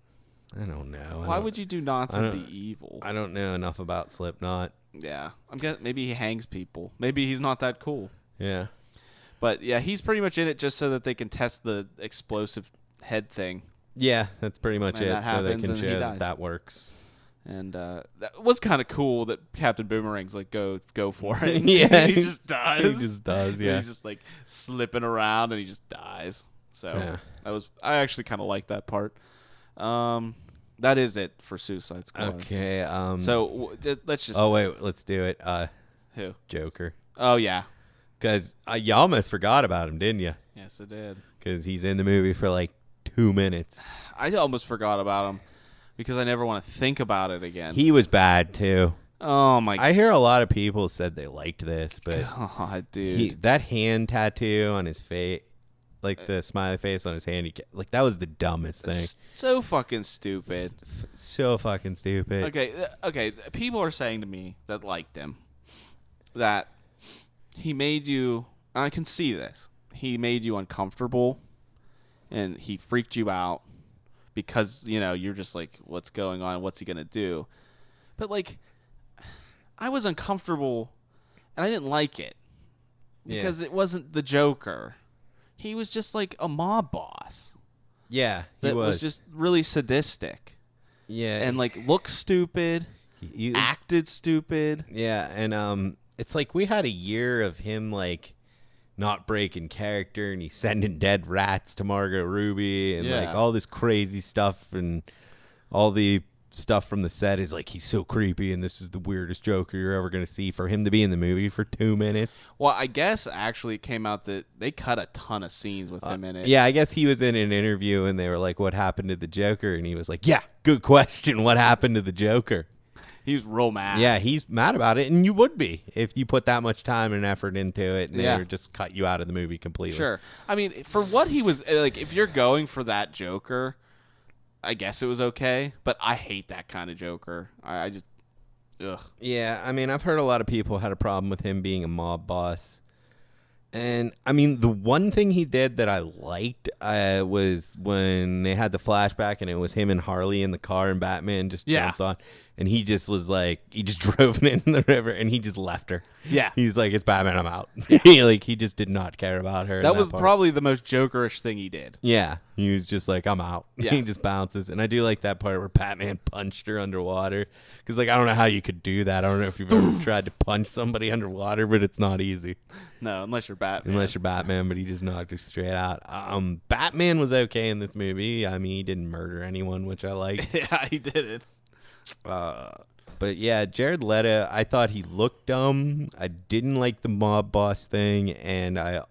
I don't know. Why would you do knots and be evil? I don't know enough about Slipknot. Yeah, I'm guessing maybe he hangs people. Maybe he's not that cool. Yeah. But yeah, he's pretty much in it just so that they can test the explosive head thing. Yeah, that's pretty much it. So they can show that works. And that was kind of cool that Captain Boomerang's like, go for it. Yeah. He just does. He just does, yeah. He's just like slipping around and he just dies. So I actually kind of like that part. That is it for Suicide Squad. Okay. So let's just. Oh wait, let's do it. Who? Joker. Oh yeah. Because you almost forgot about him, didn't you? Yes, I did. Because he's in the movie for like 2 minutes. I almost forgot about him because I never want to think about it again. He was bad, too. Oh, my God. I hear a lot of people said they liked this, but God, dude. that hand tattoo on his face, like the smiley face on his hand, like that was the dumbest thing. So fucking stupid. So fucking stupid. Okay. People are saying to me that liked him that he made you, and I can see this, he made you uncomfortable and he freaked you out because, you're just like, what's going on? What's he going to do? But, like, I was uncomfortable and I didn't like it because it wasn't the Joker. He was just like a mob boss. Yeah, he that was just really sadistic. Yeah. And, like, looked stupid, acted stupid. Yeah, and it's like we had a year of him, like, not breaking character, and he's sending dead rats to Margot Robbie, and, like, all this crazy stuff, and all the stuff from the set is like, he's so creepy, and this is the weirdest Joker you're ever going to see. For him to be in the movie for 2 minutes. Well, I guess, actually, it came out that they cut a ton of scenes with him in it. Yeah, I guess he was in an interview, and they were like, what happened to the Joker? And he was like, yeah, good question. What happened to the Joker? He was real mad. Yeah, he's mad about it, and you would be if you put that much time and effort into it, and they would just cut you out of the movie completely. Sure. I mean, for what he was, like, if you're going for that Joker, I guess it was okay, but I hate that kind of Joker. I just, ugh. Yeah, I mean, I've heard a lot of people had a problem with him being a mob boss. And, I mean, the one thing he did that I liked was when they had the flashback and it was him and Harley in the car and Batman just jumped on. And he just was like, he just drove it in the river and he just left her. Yeah. He's like, it's Batman, I'm out. Like, he just did not care about her. That was probably the most Jokerish thing he did. Yeah. He was just like, I'm out. Yeah. He just bounces. And I do like that part where Batman punched her underwater. Because, like, I don't know how you could do that. I don't know if you've ever tried to punch somebody underwater, but it's not easy. No, unless you're Batman. Unless you're Batman, but he just knocked her straight out. Batman was okay in this movie. I mean, he didn't murder anyone, which I liked. Yeah, he didn't. But yeah, Jared Leto, I thought he looked dumb. I didn't like the mob boss thing, and the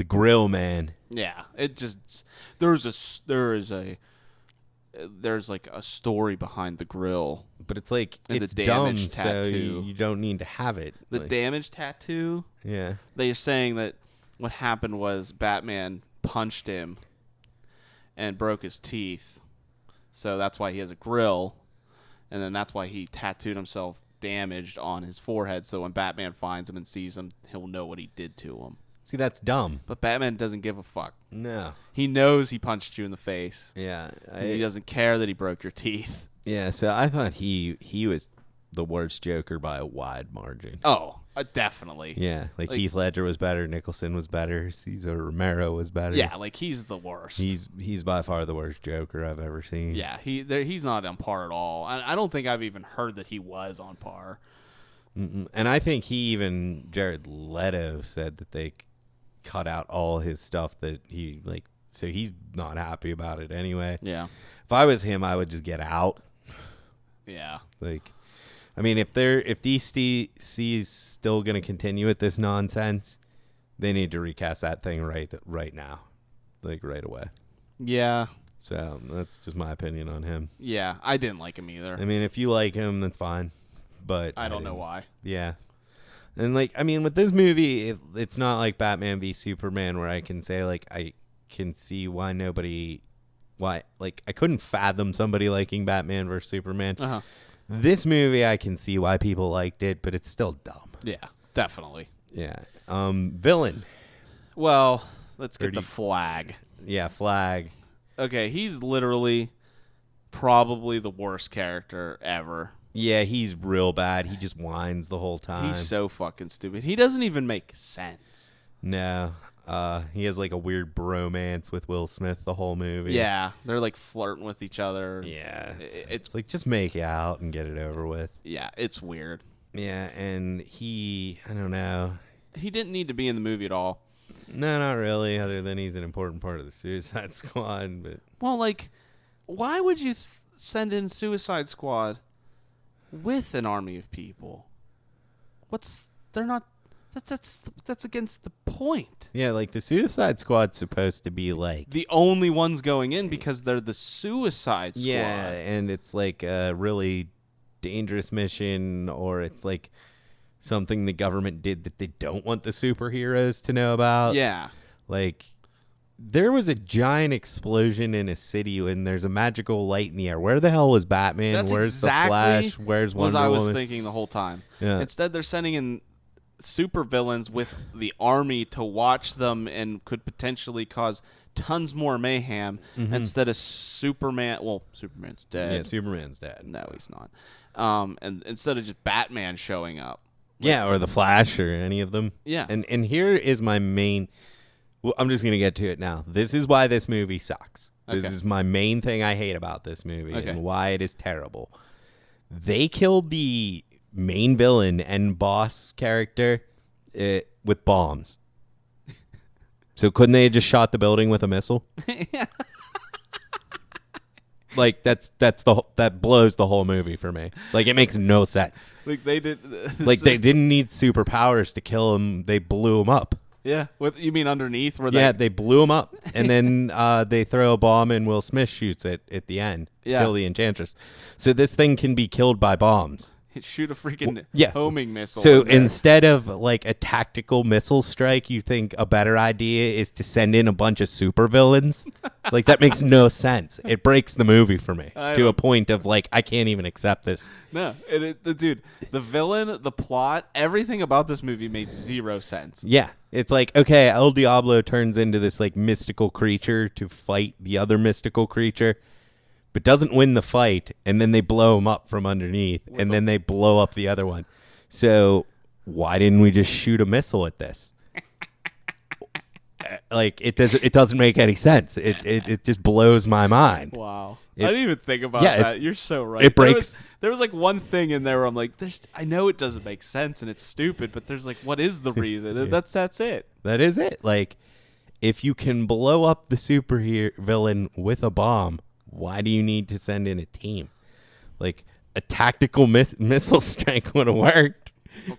grill man. Yeah, it just there's like a story behind the grill, but it's like and it's the dumb, damage so tattoo. you don't need to have it. The like, damage tattoo. Yeah, they're saying that what happened was Batman punched him and broke his teeth. So that's why he has a grill, and then that's why he tattooed himself damaged on his forehead, so when Batman finds him and sees him, he'll know what he did to him. See, that's dumb. But Batman doesn't give a fuck. No. He knows he punched you in the face. Yeah. He doesn't care that he broke your teeth. Yeah, so I thought he was the worst Joker by a wide margin. Oh, definitely. Yeah, like Heath Ledger was better, Nicholson was better, Cesar Romero was better. Yeah, like he's the worst. He's by far the worst Joker I've ever seen. Yeah, he's not on par at all. I don't think I've even heard that he was on par. And I think Jared Leto said that they cut out all his stuff that he like, so he's not happy about it anyway. Yeah. If I was him, I would just get out. Yeah. Like, I mean, if DC is still going to continue with this nonsense, they need to recast that thing right now, like right away. Yeah. So that's just my opinion on him. Yeah, I didn't like him either. I mean, if you like him, that's fine, but I don't know why. Yeah. And like, I mean, with this movie, it's not like Batman v Superman where I can say like I can see why I couldn't fathom somebody liking Batman versus Superman. Uh-huh. This movie, I can see why people liked it, but it's still dumb. Yeah, definitely. Yeah. Villain. Well, let's get the Flag. Yeah, Flag. Okay, he's literally probably the worst character ever. Yeah, he's real bad. He just whines the whole time. He's so fucking stupid. He doesn't even make sense. No. He has like a weird bromance with Will Smith the whole movie. Yeah, they're like flirting with each other. Yeah, it's like just make out and get it over with. Yeah, it's weird. Yeah, and I don't know. He didn't need to be in the movie at all. No, not really, other than he's an important part of the Suicide Squad. But well, like, why would you send in Suicide Squad with an army of people? They're not That's against the point. Yeah, like the Suicide Squad's supposed to be like the only ones going in because they're the Suicide Squad. Yeah, and it's like a really dangerous mission, or it's like something the government did that they don't want the superheroes to know about. Yeah. Like, there was a giant explosion in a city and there's a magical light in the air. Where the hell was Batman? That's Where's exactly the Flash? Where's Wonder Woman? I was Woman? thinking the whole time. Yeah. Instead, they're sending in supervillains with the army to watch them and could potentially cause tons more mayhem instead of Superman. Well, Superman's dead. Yeah, Superman's dead. No, he's not. And instead of just Batman showing up. Yeah, or the Flash or any of them. Yeah. And here is my main... Well, I'm just going to get to it now. This is why this movie sucks. This is my main thing I hate about this movie and why it is terrible. They killed the main villain and boss character with bombs. So couldn't they have just shot the building with a missile? Like that blows the whole movie for me. Like, it makes no sense. Like they did. Like, they didn't need superpowers to kill him. They blew him up. Yeah, you mean underneath? Where they blew him up, and then they throw a bomb, and Will Smith shoots it at the end to kill the Enchantress. So this thing can be killed by bombs. Shoot a freaking homing missile. So instead of like a tactical missile strike, you think a better idea is to send in a bunch of supervillains? Like, that makes no sense. It breaks the movie for me to a point of like, I can't even accept this. No, dude, the villain, the plot, everything about this movie made zero sense. Yeah. It's like, okay, El Diablo turns into this like mystical creature to fight the other mystical creature, but doesn't win the fight, and then they blow him up from underneath, and then they blow up the other one. So why didn't we just shoot a missile at this? Like, it doesn't make any sense. It just blows my mind. Wow. I didn't even think about that. You're so right. It breaks. There was like one thing in there where I'm like, I know it doesn't make sense and it's stupid, but there's like, what is the reason? That's it. That is it. Like, if you can blow up the superhero villain with a bomb, why do you need to send in a team? Like, a tactical missile strike would have worked.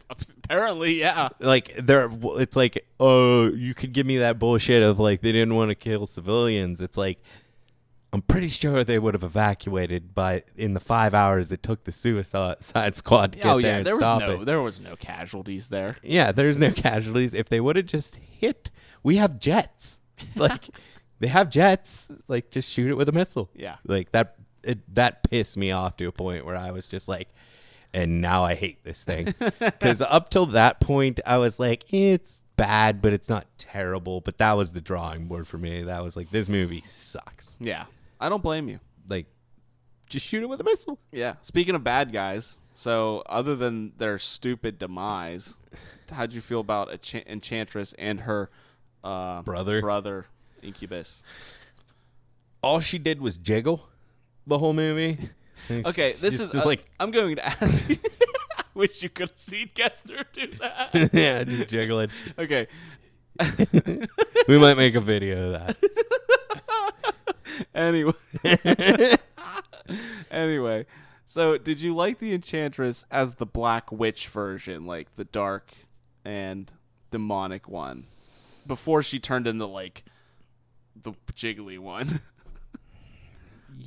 Apparently, yeah. Like, it's like, oh, you could give me that bullshit of like they didn't want to kill civilians. It's like, I'm pretty sure they would have evacuated in the 5 hours it took the Suicide Squad to get there and stop it. There was no casualties there. Yeah, there's no casualties. If they would have just hit, we have jets. Like, they have jets. Like, just shoot it with a missile. Yeah. Like, that pissed me off to a point where I was just like, and now I hate this thing. Because up till that point, I was like, it's bad, but it's not terrible. But that was the drawing board for me. That was like, this movie sucks. Yeah. I don't blame you. Like, just shoot it with a missile. Yeah. Speaking of bad guys, so other than their stupid demise, how'd you feel about Enchantress and her brother Incubus? All she did was jiggle the whole movie. Okay, this is like, I'm going to ask you. I wish you could have seen Kester do that. Yeah, just jiggling. Okay. We might make a video of that. Anyway, so did you like the Enchantress as the Black Witch version, like the dark and demonic one, before she turned into like the jiggly one?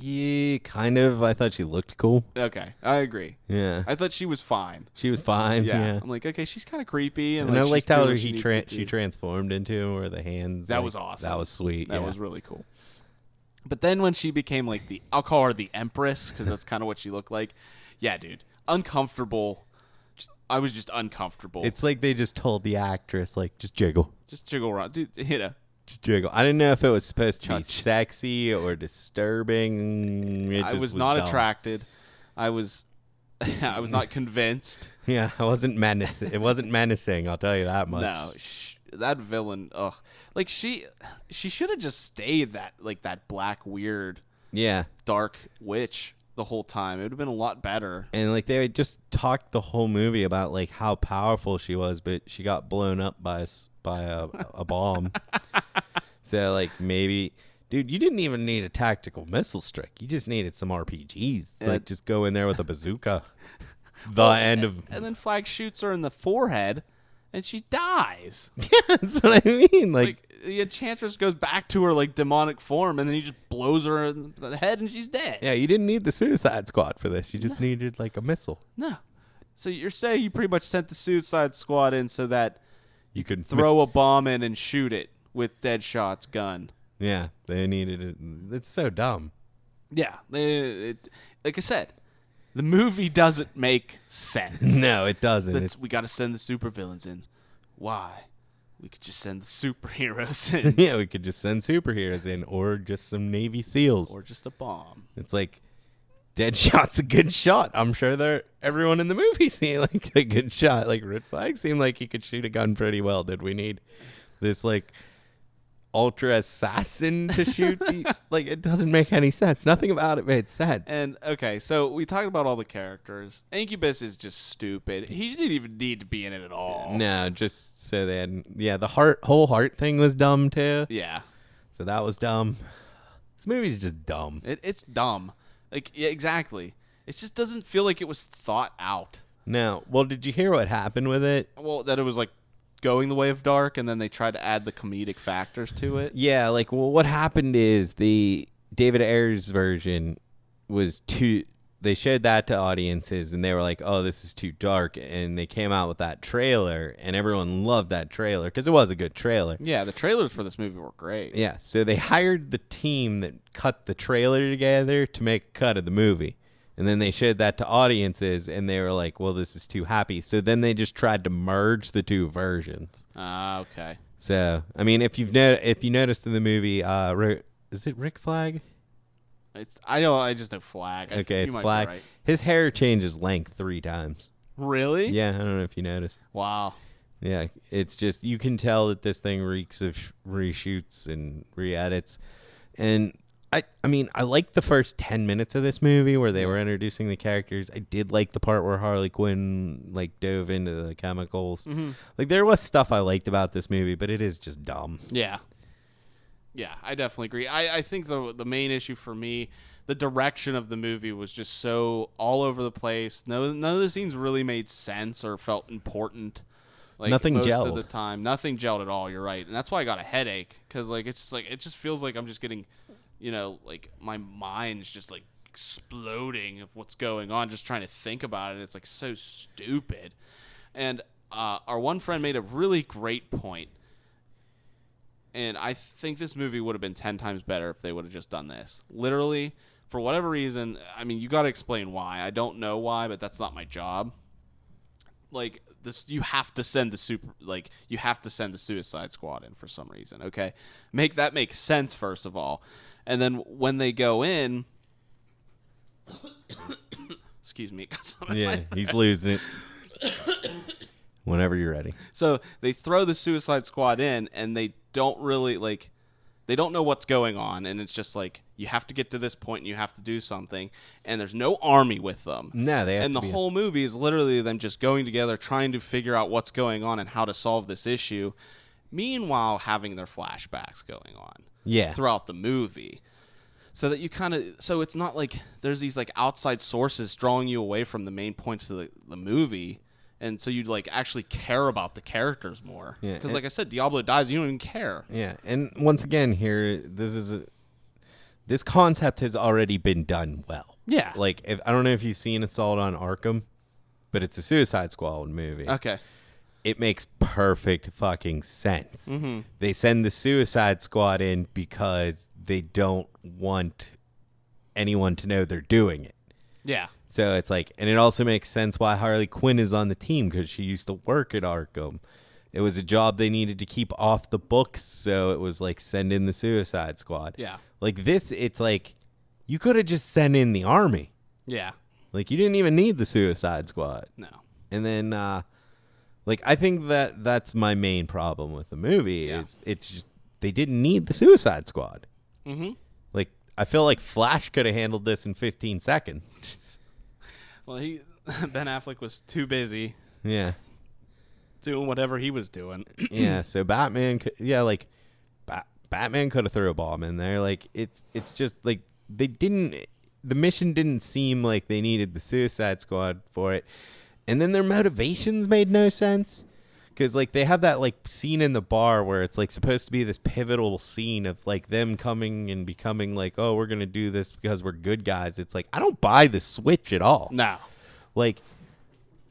Yeah, kind of. I thought she looked cool. Okay, I agree. Yeah, I thought she was fine. She was fine. Yeah. I'm like, okay, she's kind of creepy, and I like, liked how she transformed into, or the hands. That was awesome. That was sweet. That was really cool. But then when she became like I'll call her the Empress, because that's kind of what she looked like. Yeah, dude, uncomfortable. I was just uncomfortable. It's like they just told the actress, like, just jiggle around, dude. Just jiggle. I didn't know if it was supposed to be sexy or disturbing. I was not attracted. I was not convinced. Yeah, I wasn't menacing. It wasn't menacing, I'll tell you that much. No, that villain, ugh. Like, she should have just stayed that black, weird, dark witch the whole time. It would have been a lot better. And like, they just talked the whole movie about like how powerful she was, but she got blown up by a bomb. So like, maybe, dude, you didn't even need a tactical missile strike. You just needed some RPGs. Like, just go in there with a bazooka. And then Flag shoots her in the forehead, and she dies. Yeah, that's what I mean. Like the Enchantress goes back to her like demonic form, and then he just blows her in the head, and she's dead. yeah, you didn't need the Suicide Squad for this. You just needed like a missile. No. So you're saying you pretty much sent the Suicide Squad in so that You could throw a bomb in and shoot it with Deadshot's gun. Yeah, they needed it. It's so dumb. Yeah. Like I said, the movie doesn't make sense. No, it doesn't. We got to send the supervillains in. Why? We could just send the superheroes in. Yeah, we could just send superheroes in, or just some Navy SEALs, Or just a bomb. It's like Deadshot's a good shot. I'm sure everyone in the movie seemed like a good shot. Like Red Flag seemed like he could shoot a gun pretty well. Did we need this like ultra assassin to shoot? Like it doesn't make any sense. Nothing about it made sense. And okay, so we talked about all the characters. Incubus is just stupid. He didn't even need to be in it at all. No, just so they had. Yeah, the whole heart thing was dumb too. Yeah. So that was dumb. This movie's just dumb. It's dumb. Like, yeah, exactly. It just doesn't feel like it was thought out. No. Well, did you hear what happened with it? Well, that it was like going the way of dark, and then they tried to add the comedic factors to it. Yeah, like, well, what happened is the David Ayers version was too. They showed that to audiences, and they were like, "Oh, this is too dark," and they came out with that trailer, and everyone loved that trailer because it was a good trailer. Yeah, the trailers for this movie were great. Yeah, so they hired the team that cut the trailer together to make a cut of the movie. And then they showed that to audiences, and they were like, well, this is too happy. So then they just tried to merge the two versions. Okay. So, I mean, if you noticed in the movie, is it Rick Flag? I just know Flag. Okay, it's Flag. Right. His hair changes length 3 times. Really? Yeah, I don't know if you noticed. Wow. Yeah, it's just, you can tell that this thing reeks of reshoots and re-edits. And I mean, I liked the first 10 minutes of this movie where they were introducing the characters. I did like the part where Harley Quinn like dove into the chemicals. Mm-hmm. Like there was stuff I liked about this movie, but it is just dumb. Yeah. Yeah, I definitely agree. I think the main issue for me, the direction of the movie was just so all over the place. None of the scenes really made sense or felt important. Like nothing most gelled of the time. Nothing gelled at all. You're right, and that's why I got a headache because like it's just like it just feels like I'm just getting, like my mind's just like exploding of what's going on. Just trying to think about it. It's like so stupid. And our one friend made a really great point, and I think this movie would have been 10 times better if they would have just done this. Literally, for whatever reason. I mean, you got to explain why. I don't know why, but that's not my job. Like this, you have to send the Suicide Squad in for some reason. Okay, make sense first of all, and then when they go in, excuse me, he's losing it. Whenever you're ready. So they throw the Suicide Squad in, and they don't really they don't know what's going on, and it's just like you have to get to this point and you have to do something, and there's no army with them. No, they have and to the whole movie is literally them just going together, trying to figure out what's going on and how to solve this issue, meanwhile having their flashbacks going on. Yeah. Throughout the movie. So that you so it's not like there's these like outside sources drawing you away from the main points of the movie. And so you'd like actually care about the characters more. Yeah. Because like I said, Diablo dies, you don't even care. Yeah. And once again here, this concept has already been done well. Yeah. Like I don't know if you've seen Assault on Arkham, but it's a Suicide Squad movie. Okay. It makes perfect fucking sense. Mm-hmm. They send the Suicide Squad in because they don't want anyone to know they're doing it. Yeah. So it's like, and it also makes sense why Harley Quinn is on the team because she used to work at Arkham. It was a job they needed to keep off the books, so it was like send in the Suicide Squad. Yeah. Like this, it's like you could have just sent in the army. Yeah. Like you didn't even need the Suicide Squad. No. And then, like I think that's my main problem with the movie is it's just they didn't need the Suicide Squad. Mm-hmm. Like I feel like Flash could have handled this in 15 seconds. Well, Ben Affleck was too busy. Yeah. Doing whatever he was doing. Yeah, so Batman Batman could have threw a bomb in there. Like it's just like the mission didn't seem like they needed the Suicide Squad for it. And then their motivations made no sense Because, like, they have that, like, scene in the bar where it's, like, supposed to be this pivotal scene of, like, them coming and becoming, like, oh, we're going to do this because we're good guys. It's like, I don't buy the switch at all. No. Like,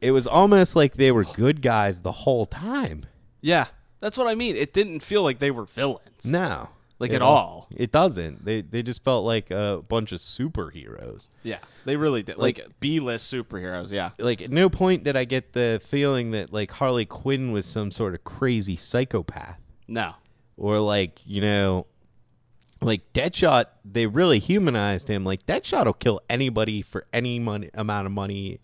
it was almost like they were good guys the whole time. Yeah. That's what I mean. It didn't feel like they were villains. No. Like, at all. It doesn't. They just felt like a bunch of superheroes. Yeah, they really did. Like B-list superheroes, yeah. Like, at no point did I get the feeling that, like, Harley Quinn was some sort of crazy psychopath. No. Or, like, you know, like, Deadshot, they really humanized him. Like, Deadshot will kill anybody for any amount of money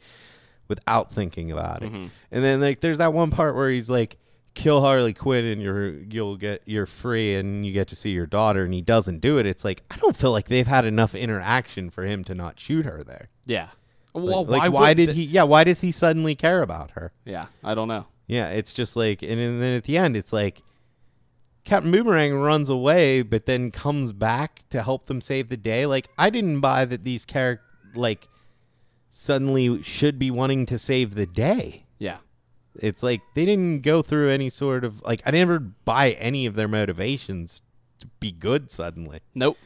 without thinking about it. Mm-hmm. And then, like, there's that one part where he's like, kill Harley Quinn and you're free and you get to see your daughter, and he doesn't do it. It's like, I don't feel like they've had enough interaction for him to not shoot her there. Yeah. Well, why does he suddenly care about her? Yeah, I don't know. Yeah, it's just like, and then at the end, it's like Captain Boomerang runs away, but then comes back to help them save the day. Like, I didn't buy that these characters, like, suddenly should be wanting to save the day. Yeah. It's like they didn't go through any sort of, like, I never buy any of their motivations to be good suddenly. Nope.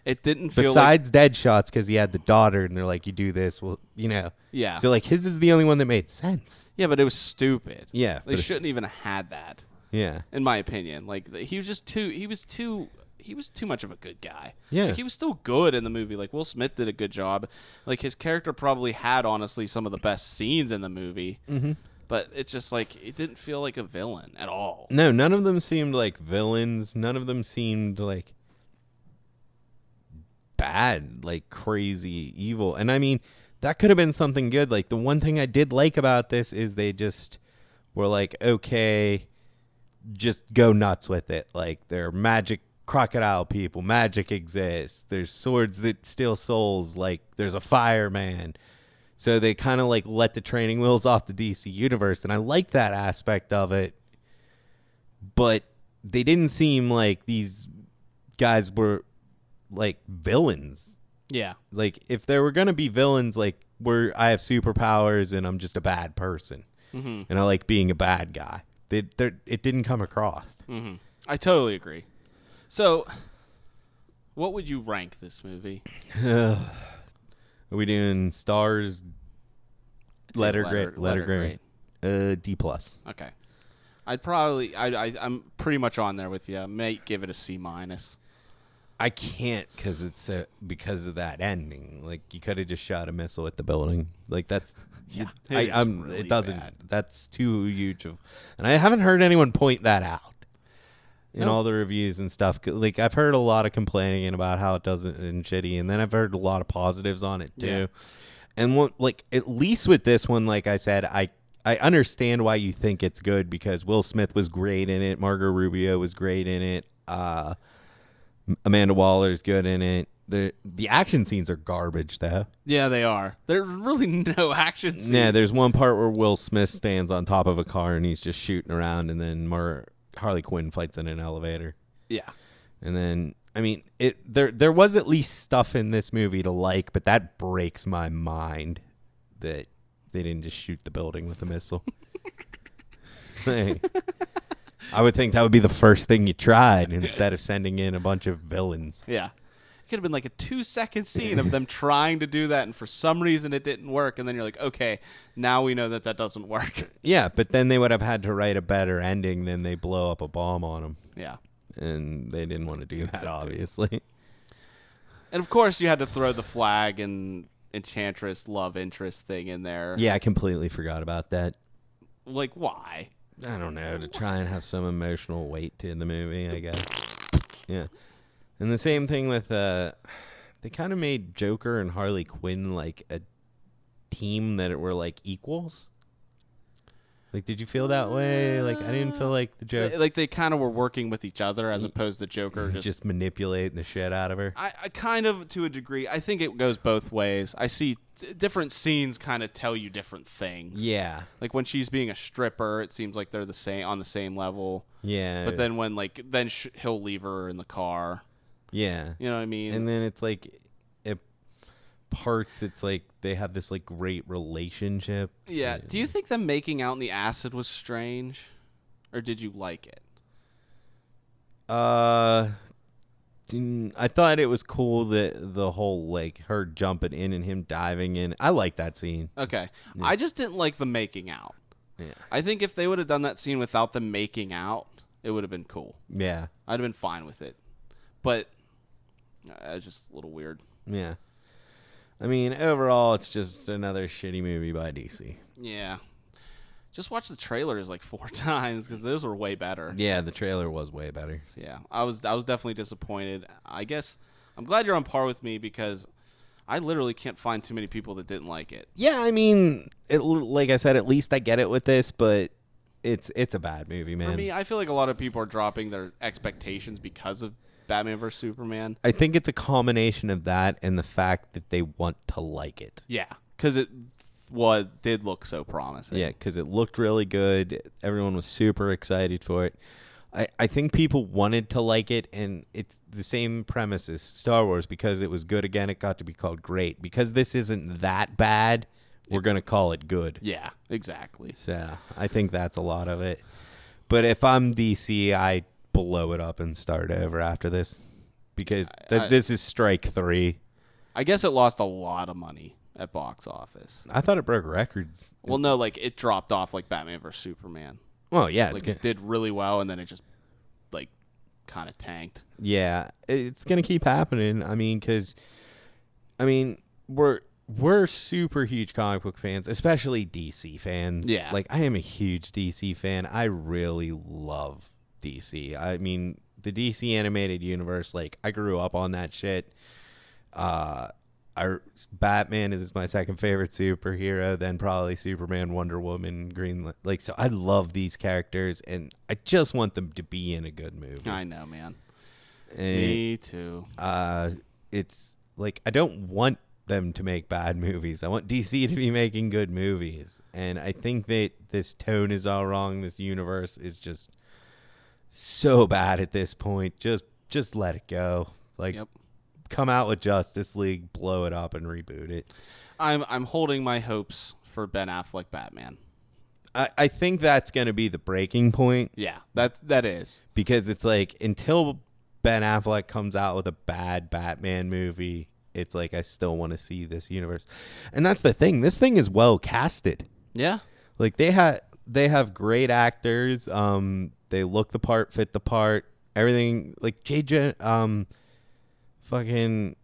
It didn't feel besides Deadshot's, because he had the daughter and they're like, you do this, well, you know. Yeah. So, like, his is the only one that made sense. Yeah, but it was stupid. Yeah. They shouldn't even have had that. Yeah. In my opinion. Like, he was too much of a good guy. Yeah. Like, he was still good in the movie. Like, Will Smith did a good job. Like, his character probably had, honestly, some of the best scenes in the movie. Mm-hmm. But it's just like, it didn't feel like a villain at all. No, none of them seemed like villains. None of them seemed like bad, like crazy evil. And I mean, that could have been something good. Like, the one thing I did like about this is they just were like, okay, just go nuts with it. Like, they're magic crocodile people. Magic exists. There's swords that steal souls. Like, there's a fireman. So they kind of, like, let the training wheels off the DC universe, and I like that aspect of it. But they didn't seem like these guys were, like, villains. Yeah. Like, if there were going to be villains, like, I have superpowers and I'm just a bad person. Mm-hmm. And I like being a bad guy. It didn't come across. Mm-hmm. I totally agree. So, what would you rank this movie? Are we doing stars? Letter grade. D+. Okay. I'm pretty much on there with you. I might give it a C-. I can't because of that ending. Like, you could have just shot a missile at the building. Like, that's yeah. It doesn't. Bad. That's too huge of, and I haven't heard anyone point that out in all the reviews and stuff. Like, I've heard a lot of complaining about how it doesn't and shitty, and then I've heard a lot of positives on it too. Yeah. And like, at least with this one, like I said, I understand why you think it's good, because Will Smith was great in it, Margot Rubio was great in it, Amanda Waller's good in it. The action scenes are garbage, though. Yeah, they are. There's really no action scenes. Yeah, there's one part where Will Smith stands on top of a car and he's just shooting around, and then Harley Quinn fights in an elevator. Yeah. And then, I mean, there was at least stuff in this movie to like, but that breaks my mind that they didn't just shoot the building with a missile. I would think that would be the first thing you tried instead of sending in a bunch of villains. Yeah. It could have been like a 2-second scene of them trying to do that, and for some reason it didn't work, and then you're like, okay, now we know that doesn't work. Yeah, but then they would have had to write a better ending than they blow up a bomb on them. Yeah. And they didn't want to do that, obviously. And, of course, you had to throw the flag and Enchantress love interest thing in there. Yeah, I completely forgot about that. Like, why? I don't know, to try and have some emotional weight to the movie, I guess. Yeah. And the same thing with, they kind of made Joker and Harley Quinn like a team that were like equals. Like, did you feel that way? Like, I didn't feel like the Joker. Like, they kind of were working with each other as opposed to Joker just manipulating the shit out of her. I kind of, to a degree, I think it goes both ways. I see different scenes kind of tell you different things. Yeah. Like, when she's being a stripper, it seems like they're the same on the same level. Yeah. But then when, like, he'll leave her in the car. Yeah. You know what I mean? And then it's like, parts, it's like they have this like great relationship. Yeah. Do you think them making out in the acid was strange? or did you like it? I thought it was cool that the whole like her jumping in and him diving in. I like that scene. Okay. Yeah. I just didn't like the making out. Yeah. I think if they would have done that scene without the making out, it would have been cool. Yeah. I'd have been fine with it. But it's just a little weird. Yeah. I mean, overall, it's just another shitty movie by DC. Yeah. Just watch the trailers like 4 times because those were way better. Yeah, the trailer was way better. So yeah, I was definitely disappointed. I guess I'm glad you're on par with me because I literally can't find too many people that didn't like it. Yeah, I mean, like I said, at least I get it with this, but it's a bad movie, man. For me, I feel like a lot of people are dropping their expectations because of Batman vs Superman. I think it's a combination of that and the fact that they want to like it. Yeah, because it did look so promising. Yeah, because it looked really good. Everyone was super excited for it. I think people wanted to like it, and it's the same premise as Star Wars. Because it was good again, it got to be called great. Because this isn't that bad, we're going to call it good. Yeah, exactly. So I think that's a lot of it. But if I'm DC, I blow it up and start over after this. Because this is strike 3. I guess it lost a lot of money at box office. I thought it broke records. Well, no, like it dropped off like Batman vs Superman. Well, yeah, Like it did really well, and then it just like kind of tanked. Yeah, it's gonna keep happening. I mean, because we're super huge comic book fans, especially DC fans. Yeah, like I am a huge DC fan. I really love DC. I mean, the DC animated universe. Like I grew up on that shit. Batman is my second favorite superhero, then probably Superman, Wonder Woman, Green. Like, so I love these characters, and I just want them to be in a good movie. I know, man. And, me too. It's like I don't want them to make bad movies. I want DC to be making good movies, and I think that this tone is all wrong. This universe is just so bad at this point. Just let it go. Like. Yep. Come out with Justice League, blow it up, and reboot it. I'm holding my hopes for Ben Affleck Batman. I think that's going to be the breaking point. Yeah, that is. Because it's like until Ben Affleck comes out with a bad Batman movie, it's like I still want to see this universe. And that's the thing. This thing is well casted. Yeah. Like they have great actors. They look the part, fit the part. Everything like fucking,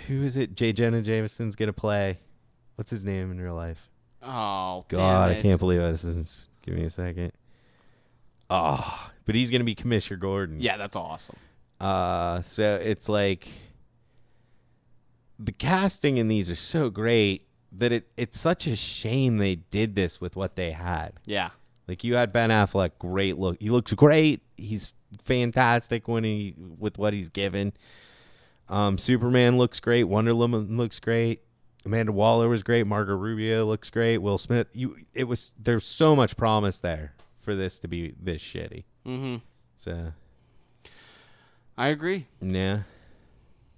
who is it? J. Jonah Jameson's gonna play. What's his name in real life? Oh God, damn it. I can't believe this is. Give me a second. Oh, but he's gonna be Commissioner Gordon. Yeah, that's awesome. So it's like the casting in these are so great that it's such a shame they did this with what they had. Yeah. Like you had Ben Affleck, great look. He looks great. He's fantastic with what he's given. Superman looks great. Wonder Woman looks great. Amanda Waller was great. Margot Rubio looks great. Will Smith. There's so much promise there for this to be this shitty. Mm-hmm. So, I agree. Yeah,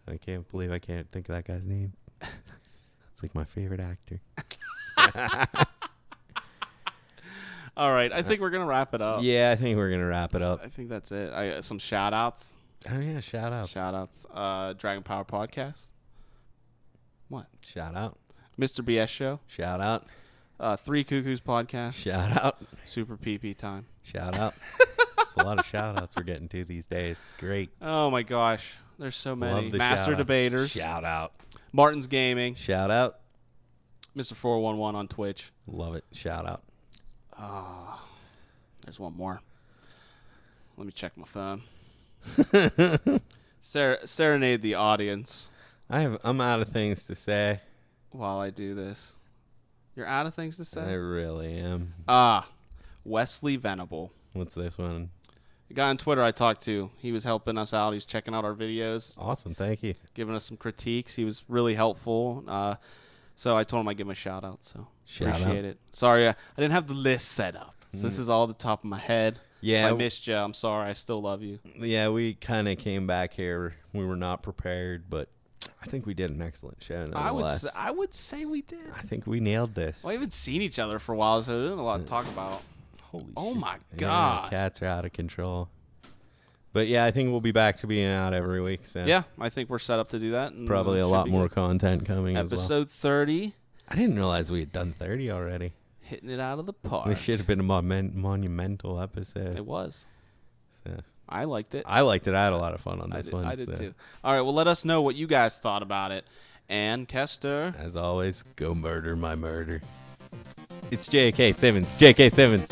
I can't believe I can't think of that guy's name. It's like my favorite actor. All right, I think we're gonna wrap it up. Yeah, I think we're gonna wrap it up. I think that's it. Some shout outs. Oh yeah, shout outs. Dragon Power Podcast. What? Shout out. Mr. BS Show. Shout out. 3 Cuckoos Podcast. Shout out. Super PP Time. Shout out. It's a lot of shout outs we're getting to these days. It's great. Oh my gosh. There's so many. Love the Master shout-outs. Debaters. Shout out. Martin's Gaming. Shout out. Mr. 411 on Twitch. Love it. Shout out. There's one more. Let me check my phone. Serenade the audience I'm out of things to say. while I do this. You're out of things to I say? really am. Wesley Venable. What's this one? The guy on Twitter I talked to, he was helping us out. He's checking out our videos, Awesome. Thank you. giving us some critiques. He was really helpful. So I told him I'd give him a shout out. So Shout appreciate out. it. Sorry, I didn't have the list set up. So this is all the top of my head. Yeah. If I missed you. I'm sorry. I still love you. Yeah, we kind of came back here. We were not prepared, but I think we did an excellent show. Nonetheless. I would say we did. I think we nailed this. Well, we haven't seen each other for a while, so there's a lot to talk about. Holy Oh shit. my God. Yeah, cats are out of control. But yeah, I think we'll be back to being out every week. So Yeah, I think we're set up to do that. And probably a lot more content coming as well. Episode 30. I didn't realize we had done 30 already. Hitting it out of the park. This should have been a monumental episode. It was. So. I liked it. I liked it. I had a lot of fun on this one. I did too. All right, well, let us know what you guys thought about it. And Kester. As always, go murder my murder. It's J.K. Simmons. J.K. Simmons.